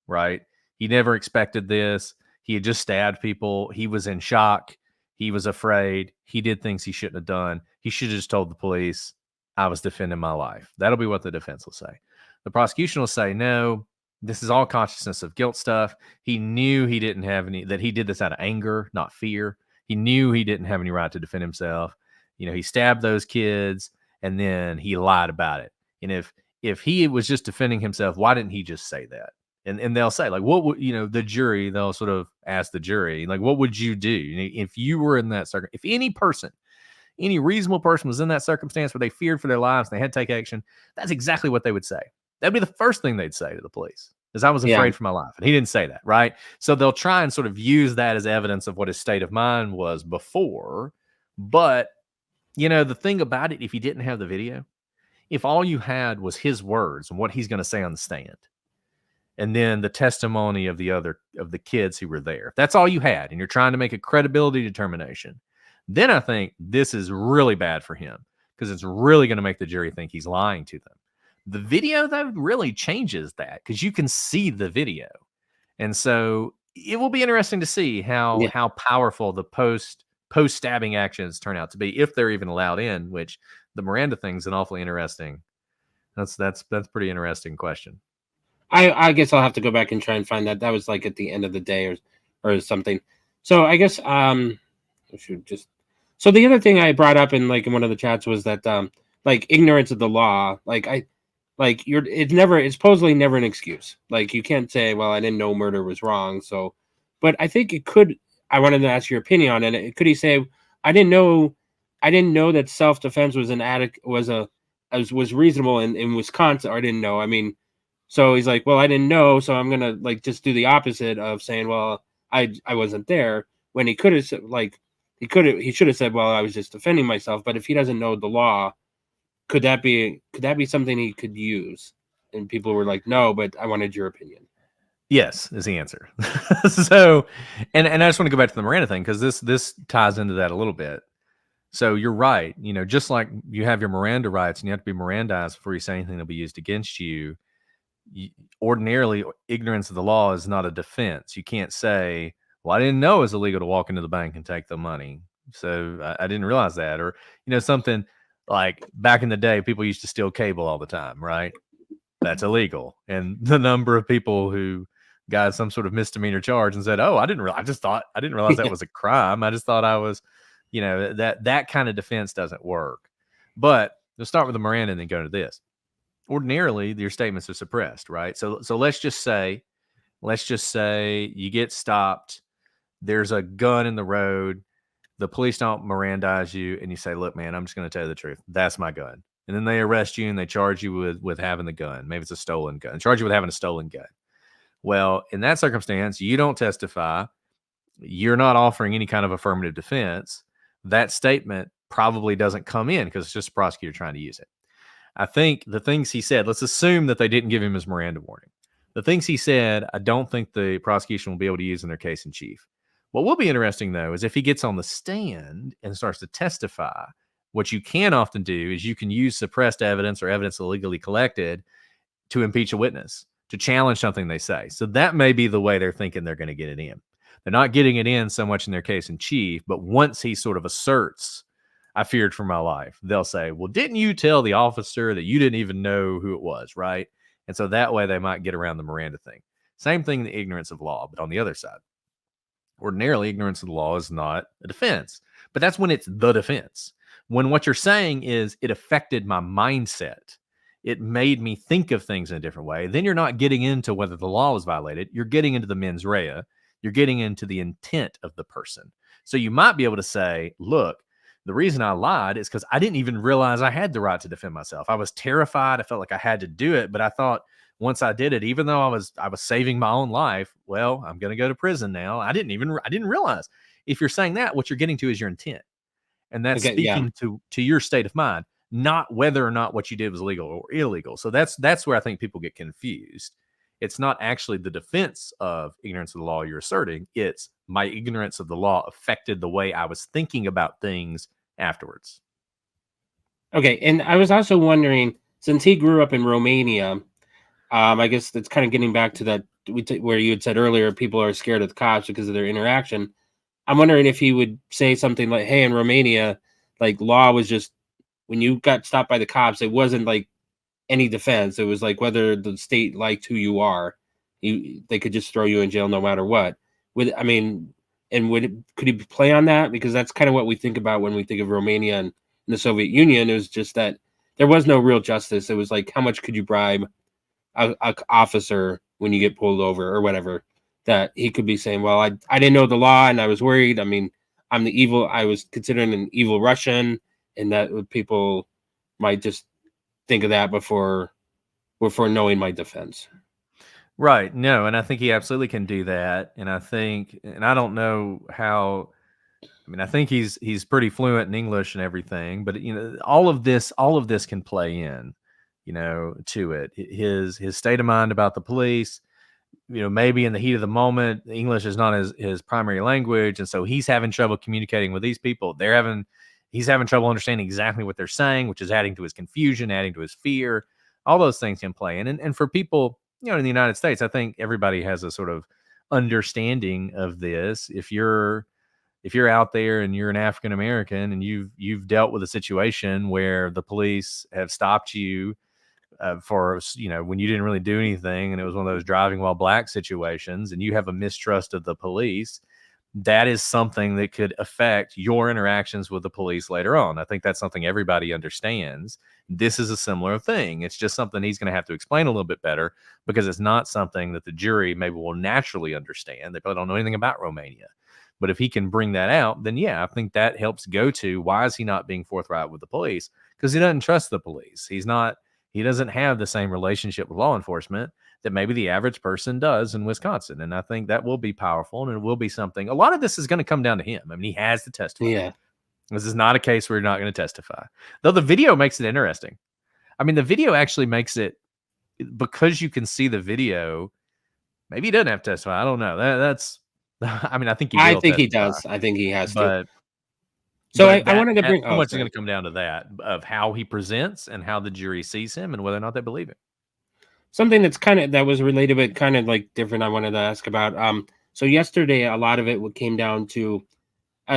right? He never expected this. He had just stabbed people. He was in shock. He was afraid. He did things he shouldn't have done. He should have just told the police, I was defending my life. That'll be what the defense will say. The prosecution will say, no, this is all consciousness of guilt stuff. He knew he didn't have any, that he did this out of anger, not fear. He knew he didn't have any right to defend himself. He stabbed those kids and then he lied about it. And if he was just defending himself, why didn't he just say that? And they'll say, like, what would, the jury, they'll sort of ask the jury, like, what would you do if you were in that circumstance? If any reasonable person was in that circumstance where they feared for their lives and they had to take action, that's exactly what they would say. That'd be the first thing they'd say to the police, is I was afraid for my life. And he didn't say that, right? So they'll try and sort of use that as evidence of what his state of mind was before. But, the thing about it, if you didn't have the video, if all you had was his words and what he's going to say on the stand, and then the testimony of the kids who were there, if that's all you had, and you're trying to make a credibility determination, then I think this is really bad for him, because it's really going to make the jury think he's lying to them. The video, though, really changes that, because you can see the video. And so it will be interesting to see how powerful the post-stabbing actions turn out to be, if they're even allowed in, which the Miranda thing's an awfully interesting. That's pretty interesting question. I guess I'll have to go back and try and find that. That was like at the end of the day or something. So I guess so the other thing I brought up in one of the chats was that ignorance of the law, it's supposedly never an excuse. Like, you can't say, well, I didn't know murder was wrong. So, but I think it could. I wanted to ask your opinion on it. Could he say, I didn't know that self-defense was was reasonable in Wisconsin, or I didn't know. I mean, so he's like, well, I didn't know, so I'm gonna just do the opposite of saying, well, I wasn't there, when he could have said, he should have said, well, I was just defending myself. But if he doesn't know the law, could that be something he could use? And people were like, no, but I wanted your opinion. Yes, is the answer. So, and I just want to go back to the Miranda thing, because this ties into that a little bit. So you're right. Just like you have your Miranda rights and you have to be Mirandized before you say anything that'll be used against you, ordinarily, ignorance of the law is not a defense. You can't say, well, I didn't know it was illegal to walk into the bank and take the money, so I didn't realize that. Or, something like back in the day, people used to steal cable all the time, right? That's illegal. And the number of people who got some sort of misdemeanor charge and said, oh, I didn't realize that was a crime. I just thought I was, that kind of defense doesn't work. But let's start with the Miranda and then go to this. Ordinarily, your statements are suppressed, right? So let's just say you get stopped. There's a gun in the road. The police don't Mirandize you, and you say, look, man, I'm just going to tell you the truth. That's my gun. And then they arrest you and they charge you with having the gun. Maybe it's a stolen gun. Charge you with having a stolen gun. Well, in that circumstance, you don't testify. You're not offering any kind of affirmative defense. That statement probably doesn't come in, because it's just a prosecutor trying to use it. I think the things he said, let's assume that they didn't give him his Miranda warning. The things he said, I don't think the prosecution will be able to use in their case in chief. What will be interesting, though, is if he gets on the stand and starts to testify. What you can often do is you can use suppressed evidence or evidence illegally collected to impeach a witness, to challenge something they say. So that may be the way they're thinking they're going to get it in. They're not getting it in so much in their case in chief, but once he sort of asserts, I feared for my life, they'll say, well, didn't you tell the officer that you didn't even know who it was, right? And so that way they might get around the Miranda thing. Same thing, the ignorance of law, but on the other side. Ordinarily, ignorance of the law is not a defense, but that's when it's the defense. When what you're saying is it affected my mindset, it made me think of things in a different way, then you're not getting into whether the law was violated. You're getting into the mens rea. You're getting into the intent of the person. So you might be able to say, look, the reason I lied is because I didn't even realize I had the right to defend myself. I was terrified. I felt like I had to do it, but I thought once I did it, even though I was saving my own life, well, I'm going to go to prison now. I didn't realize. If you're saying that, what you're getting to is your intent. And that's speaking to your state of mind, not whether or not what you did was legal or illegal. So that's where I think people get confused. It's not actually the defense of ignorance of the law you're asserting. It's my ignorance of the law affected the way I was thinking about things afterwards. Okay. And I was also wondering, since he grew up in Romania, I guess that's kind of getting back to that where you had said earlier, people are scared of the cops because of their interaction. I'm wondering if he would say something like, hey, in Romania, like law was just when you got stopped by the cops, it wasn't like any defense. It was like whether the state liked who you are, they could just throw you in jail no matter what. Could he play on that? Because that's kind of what we think about when we think of Romania and the Soviet Union. It was just that there was no real justice. It was like, how much could you bribe a officer when you get pulled over or whatever? That he could be saying, well, I didn't know the law and I was worried. I mean, I was considered an evil Russian, and that people might just think of that before knowing my defense. Right. No, and I think he absolutely can do that. And I don't know how. I mean, I think he's pretty fluent in English and everything, but all of this can play in, to it. His state of mind about the police. Maybe in the heat of the moment, English is not his primary language, and so he's having trouble communicating with these people. He's having trouble understanding exactly what they're saying, which is adding to his confusion, adding to his fear. All those things can play in, and for people, in the United States, I think everybody has a sort of understanding of this. If you're out there and you're an African American and you've dealt with a situation where the police have stopped you for when you didn't really do anything, and it was one of those driving while black situations, and you have a mistrust of the police, that is something that could affect your interactions with the police later on. I think that's something everybody understands. This is a similar thing. It's just something he's going to have to explain a little bit better, because it's not something that the jury maybe will naturally understand. They probably don't know anything about Romania. But if he can bring that out, then yeah, I think that helps go to why is he not being forthright with the police? Because he doesn't trust the police. He doesn't have the same relationship with law enforcement that maybe the average person does in Wisconsin. And I think that will be powerful, and it will be something. A lot of this is going to come down to him. I mean, he has to testify. Yeah. This is not a case where you're not going to testify. Though the video makes it interesting. I mean, the video actually makes it, because you can see the video, maybe he doesn't have to testify. I don't know. That's I mean, I think he will. I think testify, he does. I think he has to. So I wanted to bring so much is going to come down to that, of how he presents and how the jury sees him and whether or not they believe him. Something that was related but kind of like different, I wanted to ask about. So yesterday a lot of it came down to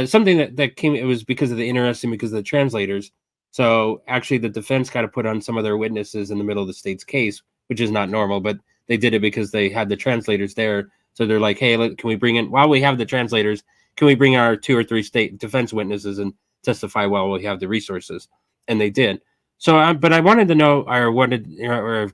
something it was because of the translators. So actually the defense got to put on some of their witnesses in the middle of the state's case, which is not normal, but they did it because they had the translators there. So they're like, hey, can we bring in, while we have the translators, can we bring our 2 or 3 state defense witnesses and testify while we have the resources? And they did. So, but I wanted to know, or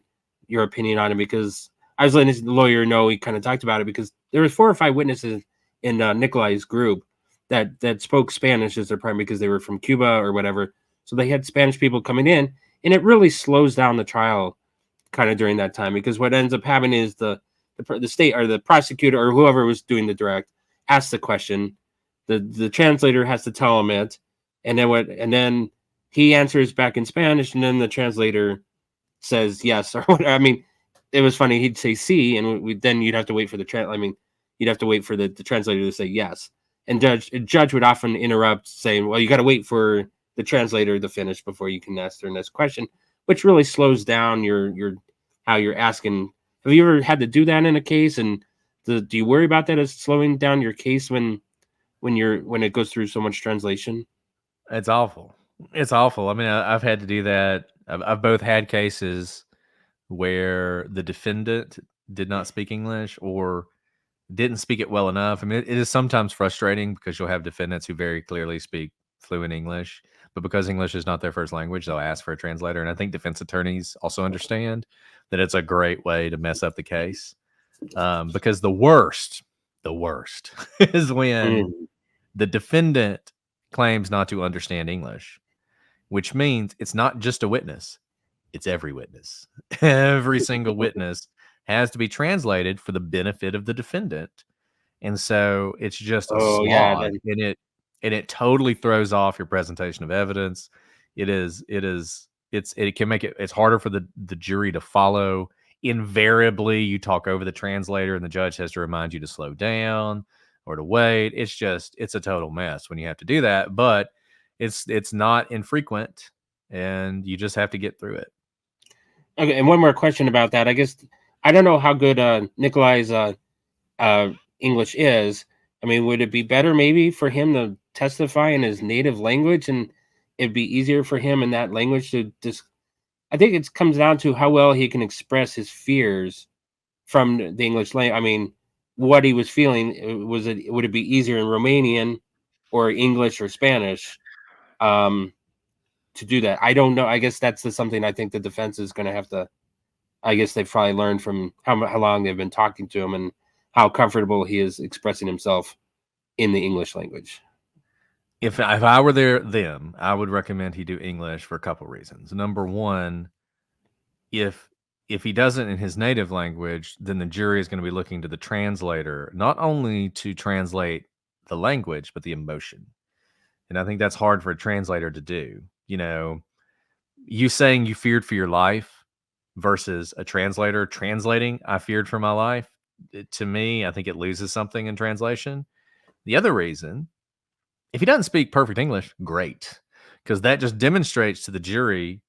your opinion on it, because I was letting the lawyer know, he kind of talked about it, because there was 4 or 5 witnesses in Nicolae's group that spoke Spanish as their primary, because they were from Cuba or whatever. So they had Spanish people coming in, and it really slows down the trial kind of during that time, because what ends up happening is the state or the prosecutor or whoever was doing the direct asks the question, the translator has to tell him it, and then he answers back in Spanish, and then the translator says yes or whatever. I mean, it was funny. He'd say "sí," and then you'd have to wait for you'd have to wait for the translator to say yes. And judge would often interrupt, saying, "Well, you got to wait for the translator to finish before you can ask their next question," which really slows down your how you're asking. Have you ever had to do that in a case? And do you worry about that as slowing down your case when it goes through so much translation? It's awful. It's awful. I mean, I've had to do that. I've both had cases where the defendant did not speak English or didn't speak it well enough. I mean, it is sometimes frustrating, because you'll have defendants who very clearly speak fluent English, but because English is not their first language, they'll ask for a translator. And I think defense attorneys also understand that it's a great way to mess up the case, because the worst is when the defendant claims not to understand English, which means it's not just a witness, it's every witness. Every single witness has to be translated for the benefit of the defendant. And so it's just a slog, and it totally throws off your presentation of evidence. It can make it's harder for the jury to follow. Invariably, you talk over the translator, and the judge has to remind you to slow down or to wait. It's a total mess when you have to do that, but it's not infrequent, and you just have to get through it. Okay, and one more question about that. I guess I don't know how good Nicolae's English is. I mean, would it be better maybe for him to testify in his native language? And it'd be easier for him in that language to just. I think it comes down to how well he can express his fears from the English language. I mean, what he was feeling, would it be easier in Romanian or English or Spanish to do that? I don't know. I guess that's something I think the defense is going to have to. I guess they've probably learned from how long they've been talking to him and how comfortable he is expressing himself in the English language. If I were them, I would recommend he do English for a couple reasons. Number one, if he doesn't in his native language, then the jury is going to be looking to the translator, not only to translate the language, but the emotion. And I think that's hard for a translator to do. You know, you saying you feared for your life versus a translator translating, I feared for my life. To me, I think it loses something in translation. The other reason, if he doesn't speak perfect English, great. Because that just demonstrates to the jury,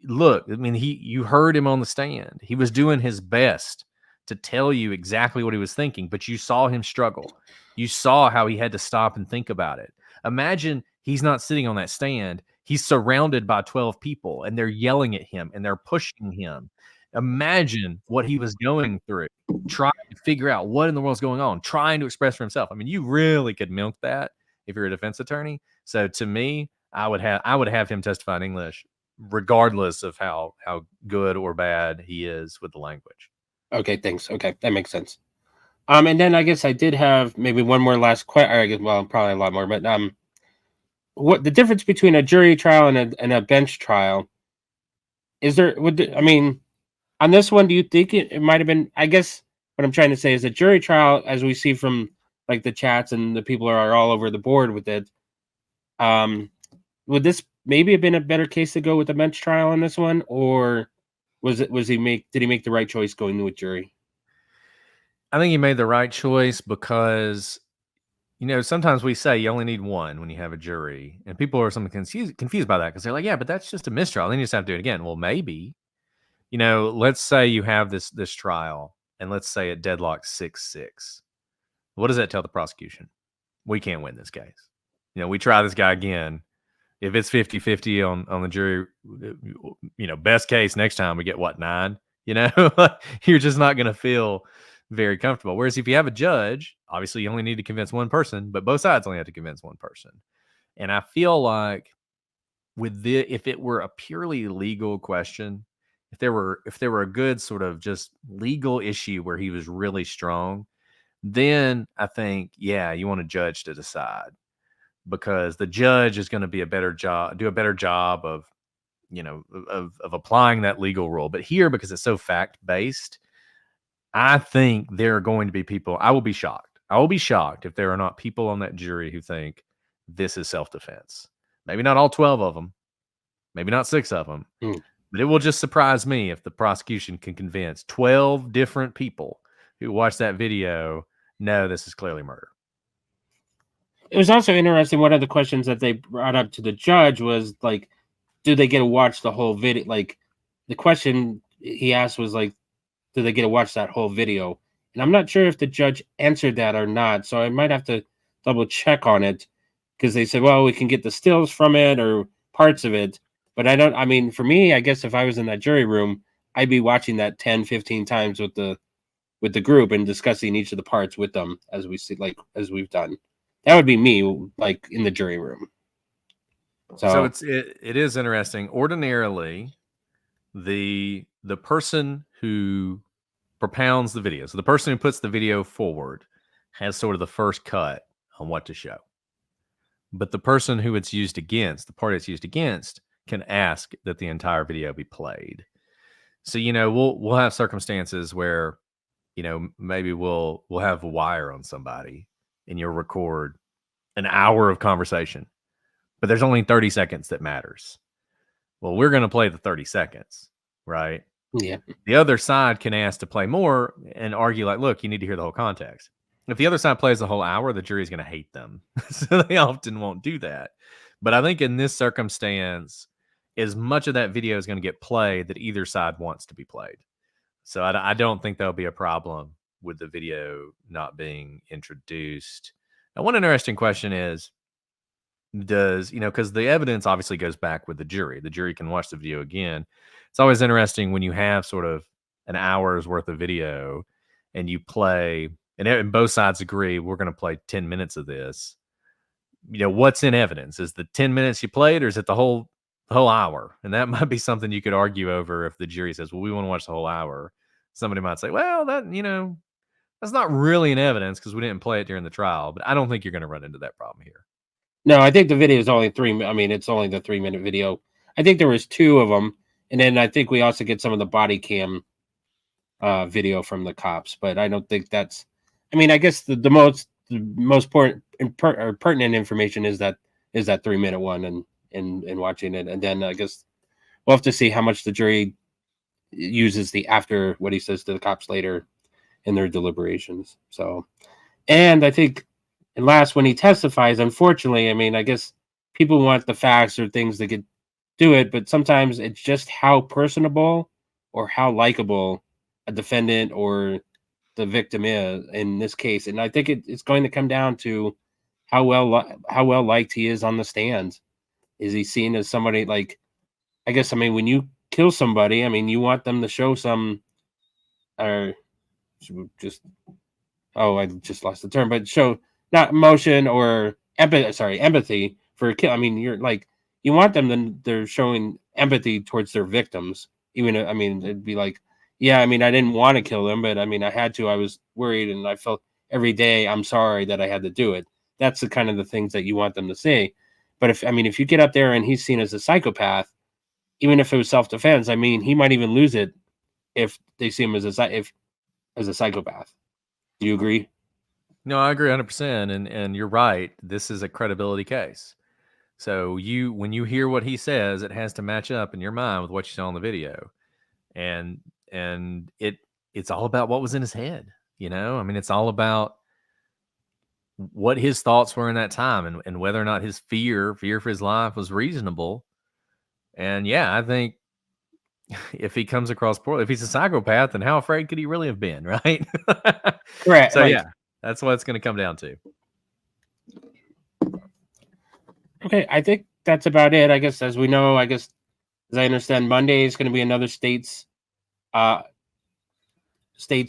look, I mean, you heard him on the stand. He was doing his best to tell you exactly what he was thinking, but you saw him struggle. You saw how he had to stop and think about it. Imagine he's not sitting on that stand. He's surrounded by 12 people and they're yelling at him and they're pushing him. Imagine what he was going through, trying to figure out what in the world's going on, trying to express for himself. I mean, you really could milk that if you're a defense attorney. So to me, I would have him testify in English, regardless of how good or bad he is with the language. Okay, thanks. Okay, that makes sense. And then I guess I did have maybe one more last question. I guess, well, probably a lot more, but what the difference between a jury trial and a bench trial? Is there? I mean, on this one, do you think it might have been? I guess what I'm trying to say is a jury trial, as we see from like the chats and the people are all over the board with it. Would this maybe have been a better case to go with the bench trial on this one, or did he make the right choice going to a jury? I think he made the right choice because, you know, sometimes we say you only need one when you have a jury, and people are somewhat confused by that because they're like, yeah, but that's just a mistrial. Then you just have to do it again. Well, maybe, you know, let's say you have this trial, and let's say it deadlocks 6-6. What does that tell the prosecution? We can't win this case. You know, we try this guy again. If it's 50-50 on the jury, you know, best case next time we get what, 9? You know, you're just not going to feel very comfortable. Whereas if you have a judge, obviously you only need to convince one person, but both sides only have to convince one person. And I feel like if it were a purely legal question, if there were a good sort of just legal issue where he was really strong, then I think, yeah, you want a judge to decide, because the judge is going to do a better job of, you know, of applying that legal rule. But here, because it's so fact based, I think there are going to be people. I will be shocked if there are not people on that jury who think this is self-defense. Maybe not all 12 of them, maybe not 6 of them, but it will just surprise me if the prosecution can convince 12 different people who watch that video, no, this is clearly murder. It was also interesting. One of the questions that they brought up to the judge was like, do they get to watch the whole video? Like, the question he asked was like, do they get to watch that whole video? And I'm not sure if the judge answered that or not. So I might have to double check on it, because they said, well, we can get the stills from it or parts of it. But I mean, for me, I guess if I was in that jury room, I'd be watching that 10, 15 times with the group and discussing each of the parts with them as we've done. That would be me, like, in the jury room. So it is interesting. Ordinarily, the person who propounds the video, so the person who puts the video forward, has sort of the first cut on what to show. But the person who it's used against, the party it's used against, can ask that the entire video be played. So, you know, we'll have circumstances where, you know, maybe we'll have a wire on somebody and you'll record an hour of conversation, but there's only 30 seconds that matters. Well, we're going to play the 30 seconds, right? Yeah. The other side can ask to play more and argue like, look, you need to hear the whole context. If the other side plays the whole hour, the jury's going to hate them. So they often won't do that. But I think in this circumstance, as much of that video is going to get played that either side wants to be played. So I don't think there'll be a problem with the video not being introduced. Now, one interesting question is, does, because the evidence obviously goes back with the jury. The jury can watch the video again. It's always interesting when you have sort of an hour's worth of video and you play, and both sides agree, we're going to play 10 minutes of this. What's in evidence? Is the 10 minutes you played, or is it the whole hour? And that might be something you could argue over if the jury says, well, we want to watch the whole hour. Somebody might say, well, that's not really an evidence because we didn't play it during the trial. But I don't think you're going to run into that problem here. No, I think the video is only it's only the 3-minute video. I think there was 2 of them, and then I think we also get some of the body cam video from the cops. But I don't think that's. I guess the most pertinent information is that 3-minute one, and watching it, and then I guess we'll have to see how much the jury uses the after what he says to the cops later in their deliberations. So, and I think. And last, when he testifies, unfortunately, I guess people want the facts or things that could do it, but sometimes it's just how personable or how likable a defendant or the victim is in this case. And I think it's going to come down to how well liked he is on the stand. Is he seen as somebody like? I guess when you kill somebody, you want them to show some, or just I just lost the term, but show. Not emotion or empathy for a kill. You're like, you want them then they're showing empathy towards their victims. Even it'd be like, yeah, I didn't want to kill them, but I had to. I was worried, and I felt every day I'm sorry that I had to do it. That's the kind of the things that you want them to say. But if you get up there and he's seen as a psychopath, even if it was self-defense, he might even lose it if they see him as a psychopath. Do you agree? No, I agree 100%. And you're right. This is a credibility case. So when you hear what he says, it has to match up in your mind with what you saw in the video. And it's all about what was in his head. It's all about what his thoughts were in that time and whether or not his fear for his life was reasonable. And yeah, I think if he comes across poorly, if he's a psychopath, then how afraid could he really have been, right? Correct. So yeah, that's what it's going to come down to. Okay, I think that's about it. I guess as we know, as I understand, Monday is going to be another state's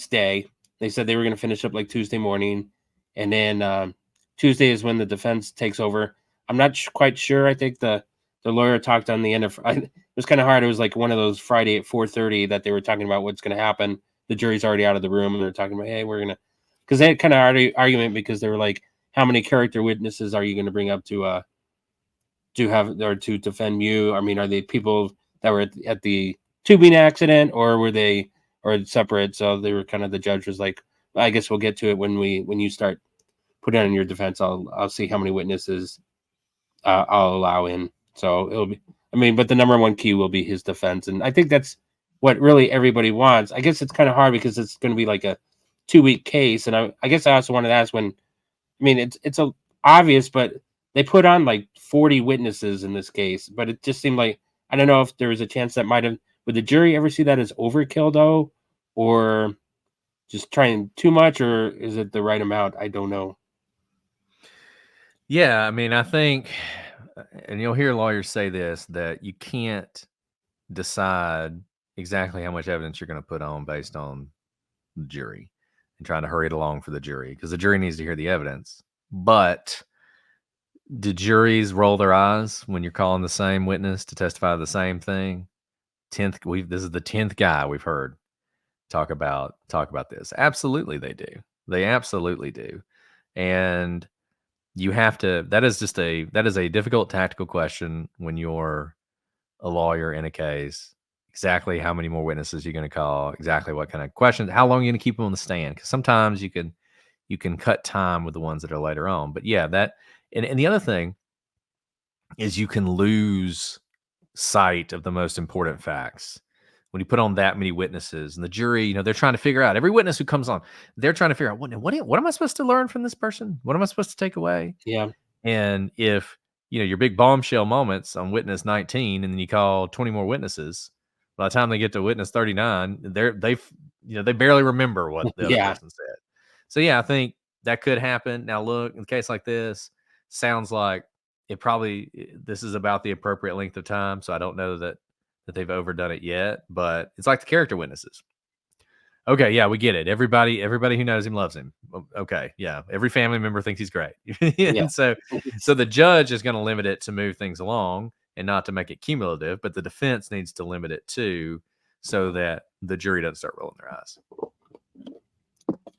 day. They said they were going to finish up like Tuesday morning, and then Tuesday is when the defense takes over. I'm not quite sure. I think the lawyer talked on the end of. It was kind of hard. It was like one of those Friday at 4:30 that they were talking about what's going to happen. The jury's already out of the room, and they're talking about, hey, we're gonna, because they had kind of argument because they were like, how many character witnesses are you going to bring up to defend Miu? Are they people that were at the tubing accident, or were they separate? So they were the judge was like, well, I guess we'll get to it when you start putting on your defense. I'll see how many witnesses I'll allow in. So it'll be. But the number one key will be his defense, and I think that's what really everybody wants. I guess it's kind of hard because it's going to be like a 2-week case, and I guess I also wanted to ask when. It's obvious, but they put on like 40 witnesses in this case, but it just seemed like, I don't know if there was a chance that would the jury ever see that as overkill though, or just trying too much, or is it the right amount? I don't know. Yeah, I think, and you'll hear lawyers say this, that you can't decide exactly how much evidence you're going to put on based on the jury and trying to hurry it along for the jury, because the jury needs to hear the evidence. But do juries roll their eyes when you're calling the same witness to testify to the same thing? This is the 10th guy we've heard talk about this. Absolutely they do. They absolutely do. And you have to, that is a difficult tactical question when you're a lawyer in a case. Exactly how many more witnesses you're going to call, exactly what kind of questions, how long you're going to keep them on the stand. Because sometimes you can cut time with the ones that are later on. But yeah, and the other thing is you can lose sight of the most important facts when you put on that many witnesses, and the jury, they're trying to figure out, every witness who comes on, they're trying to figure out what am I supposed to learn from this person? What am I supposed to take away? Yeah. And if your big bombshell moments on witness 19, and then you call 20 more witnesses, by the time they get to witness 39, they barely remember what the other person said. So yeah, I think that could happen. Now look, in a case like this, sounds like this is about the appropriate length of time. So I don't know that they've overdone it yet, but it's like the character witnesses. Okay, yeah, we get it. Everybody who knows him loves him. Okay, yeah, every family member thinks he's great. Yeah. And so the judge is going to limit it to move things along and not to make it cumulative, but the defense needs to limit it too, so that the jury doesn't start rolling their eyes.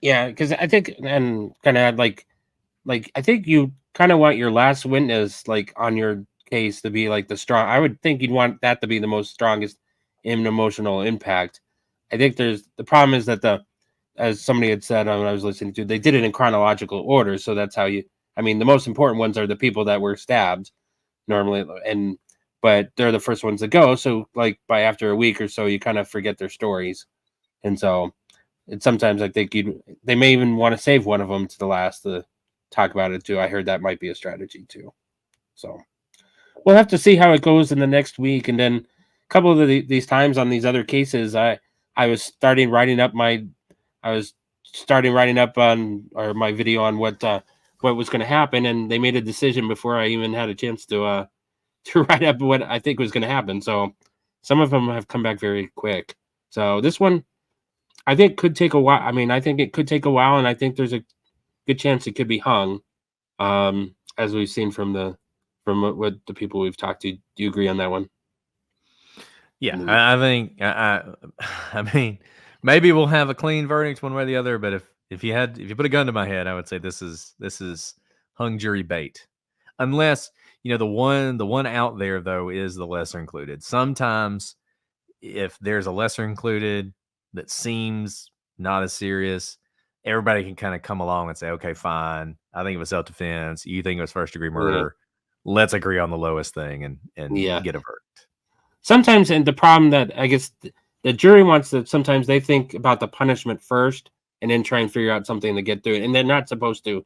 Yeah, because I think, and kind of like I think you kind of want your last witness like on your case to be like the strong. I would think you'd want that to be the most strongest in emotional impact. I think the problem is that as somebody had said when I was listening to, they did it in chronological order, so that's how you. I mean, the most important ones are the people that were stabbed normally, but they're the first ones to go. So like by after a week or so, you kind of forget their stories, and so sometimes I think they may even want to save one of them to the last to talk about it too. I heard that might be a strategy too. So we'll have to see how it goes in the next week, and then a couple of these times on these other cases, I was starting writing up on my video on what was going to happen, and they made a decision before I even had a chance to write up what I think was going to happen. So some of them have come back very quick. So this one, I think could take a while. I mean, I think it could take a while, and I think there's a good chance it could be hung, as we've seen from what the people we've talked to. Do you agree on that one? Yeah, I think I mean, maybe we'll have a clean verdict one way or the other. But if you put a gun to my head, I would say this is hung jury bait, unless the one out there though is the lesser included. Sometimes if there's a lesser included that seems not as serious, everybody can kind of come along and say, okay, fine. I think it was self-defense. You think it was first-degree murder. Yeah. Let's agree on the lowest thing and get a verdict. Sometimes, and the problem that I guess the jury wants to, sometimes they think about the punishment first and then try and figure out something to get through it. And they're not supposed to,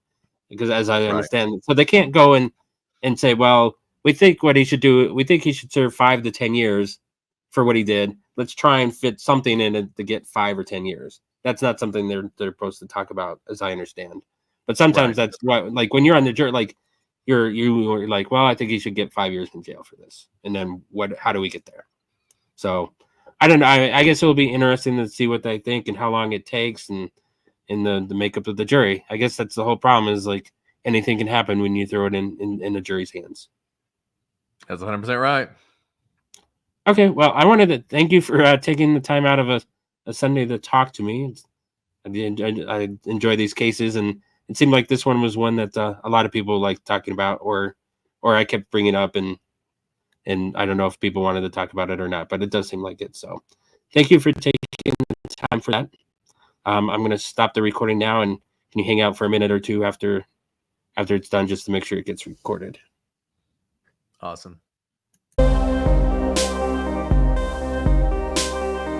because as I understand, so they can't go and say, well, we think what he should do, we think he should serve 5 to 10 years for what he did. Let's try and fit something in it to get 5 or 10 years. That's not something they're supposed to talk about, as I understand. But sometimes that's what, like when you're on the jury, like you're like, well, I think he should get 5 years in jail for this. And then how do we get there? So I don't know. I guess it'll be interesting to see what they think and how long it takes and in the makeup of the jury. I guess that's the whole problem, is like anything can happen when you throw it in the jury's hands. That's 100% right. Okay, well, I wanted to thank you for taking the time out of a Sunday to talk to me. I enjoy these cases, and it seemed like this one was one that a lot of people like talking about, or I kept bringing up, and I don't know if people wanted to talk about it or not, but it does seem like it. So thank you for taking the time for that. I'm going to stop the recording now, and can you hang out for a minute or two after it's done, just to make sure it gets recorded? Awesome.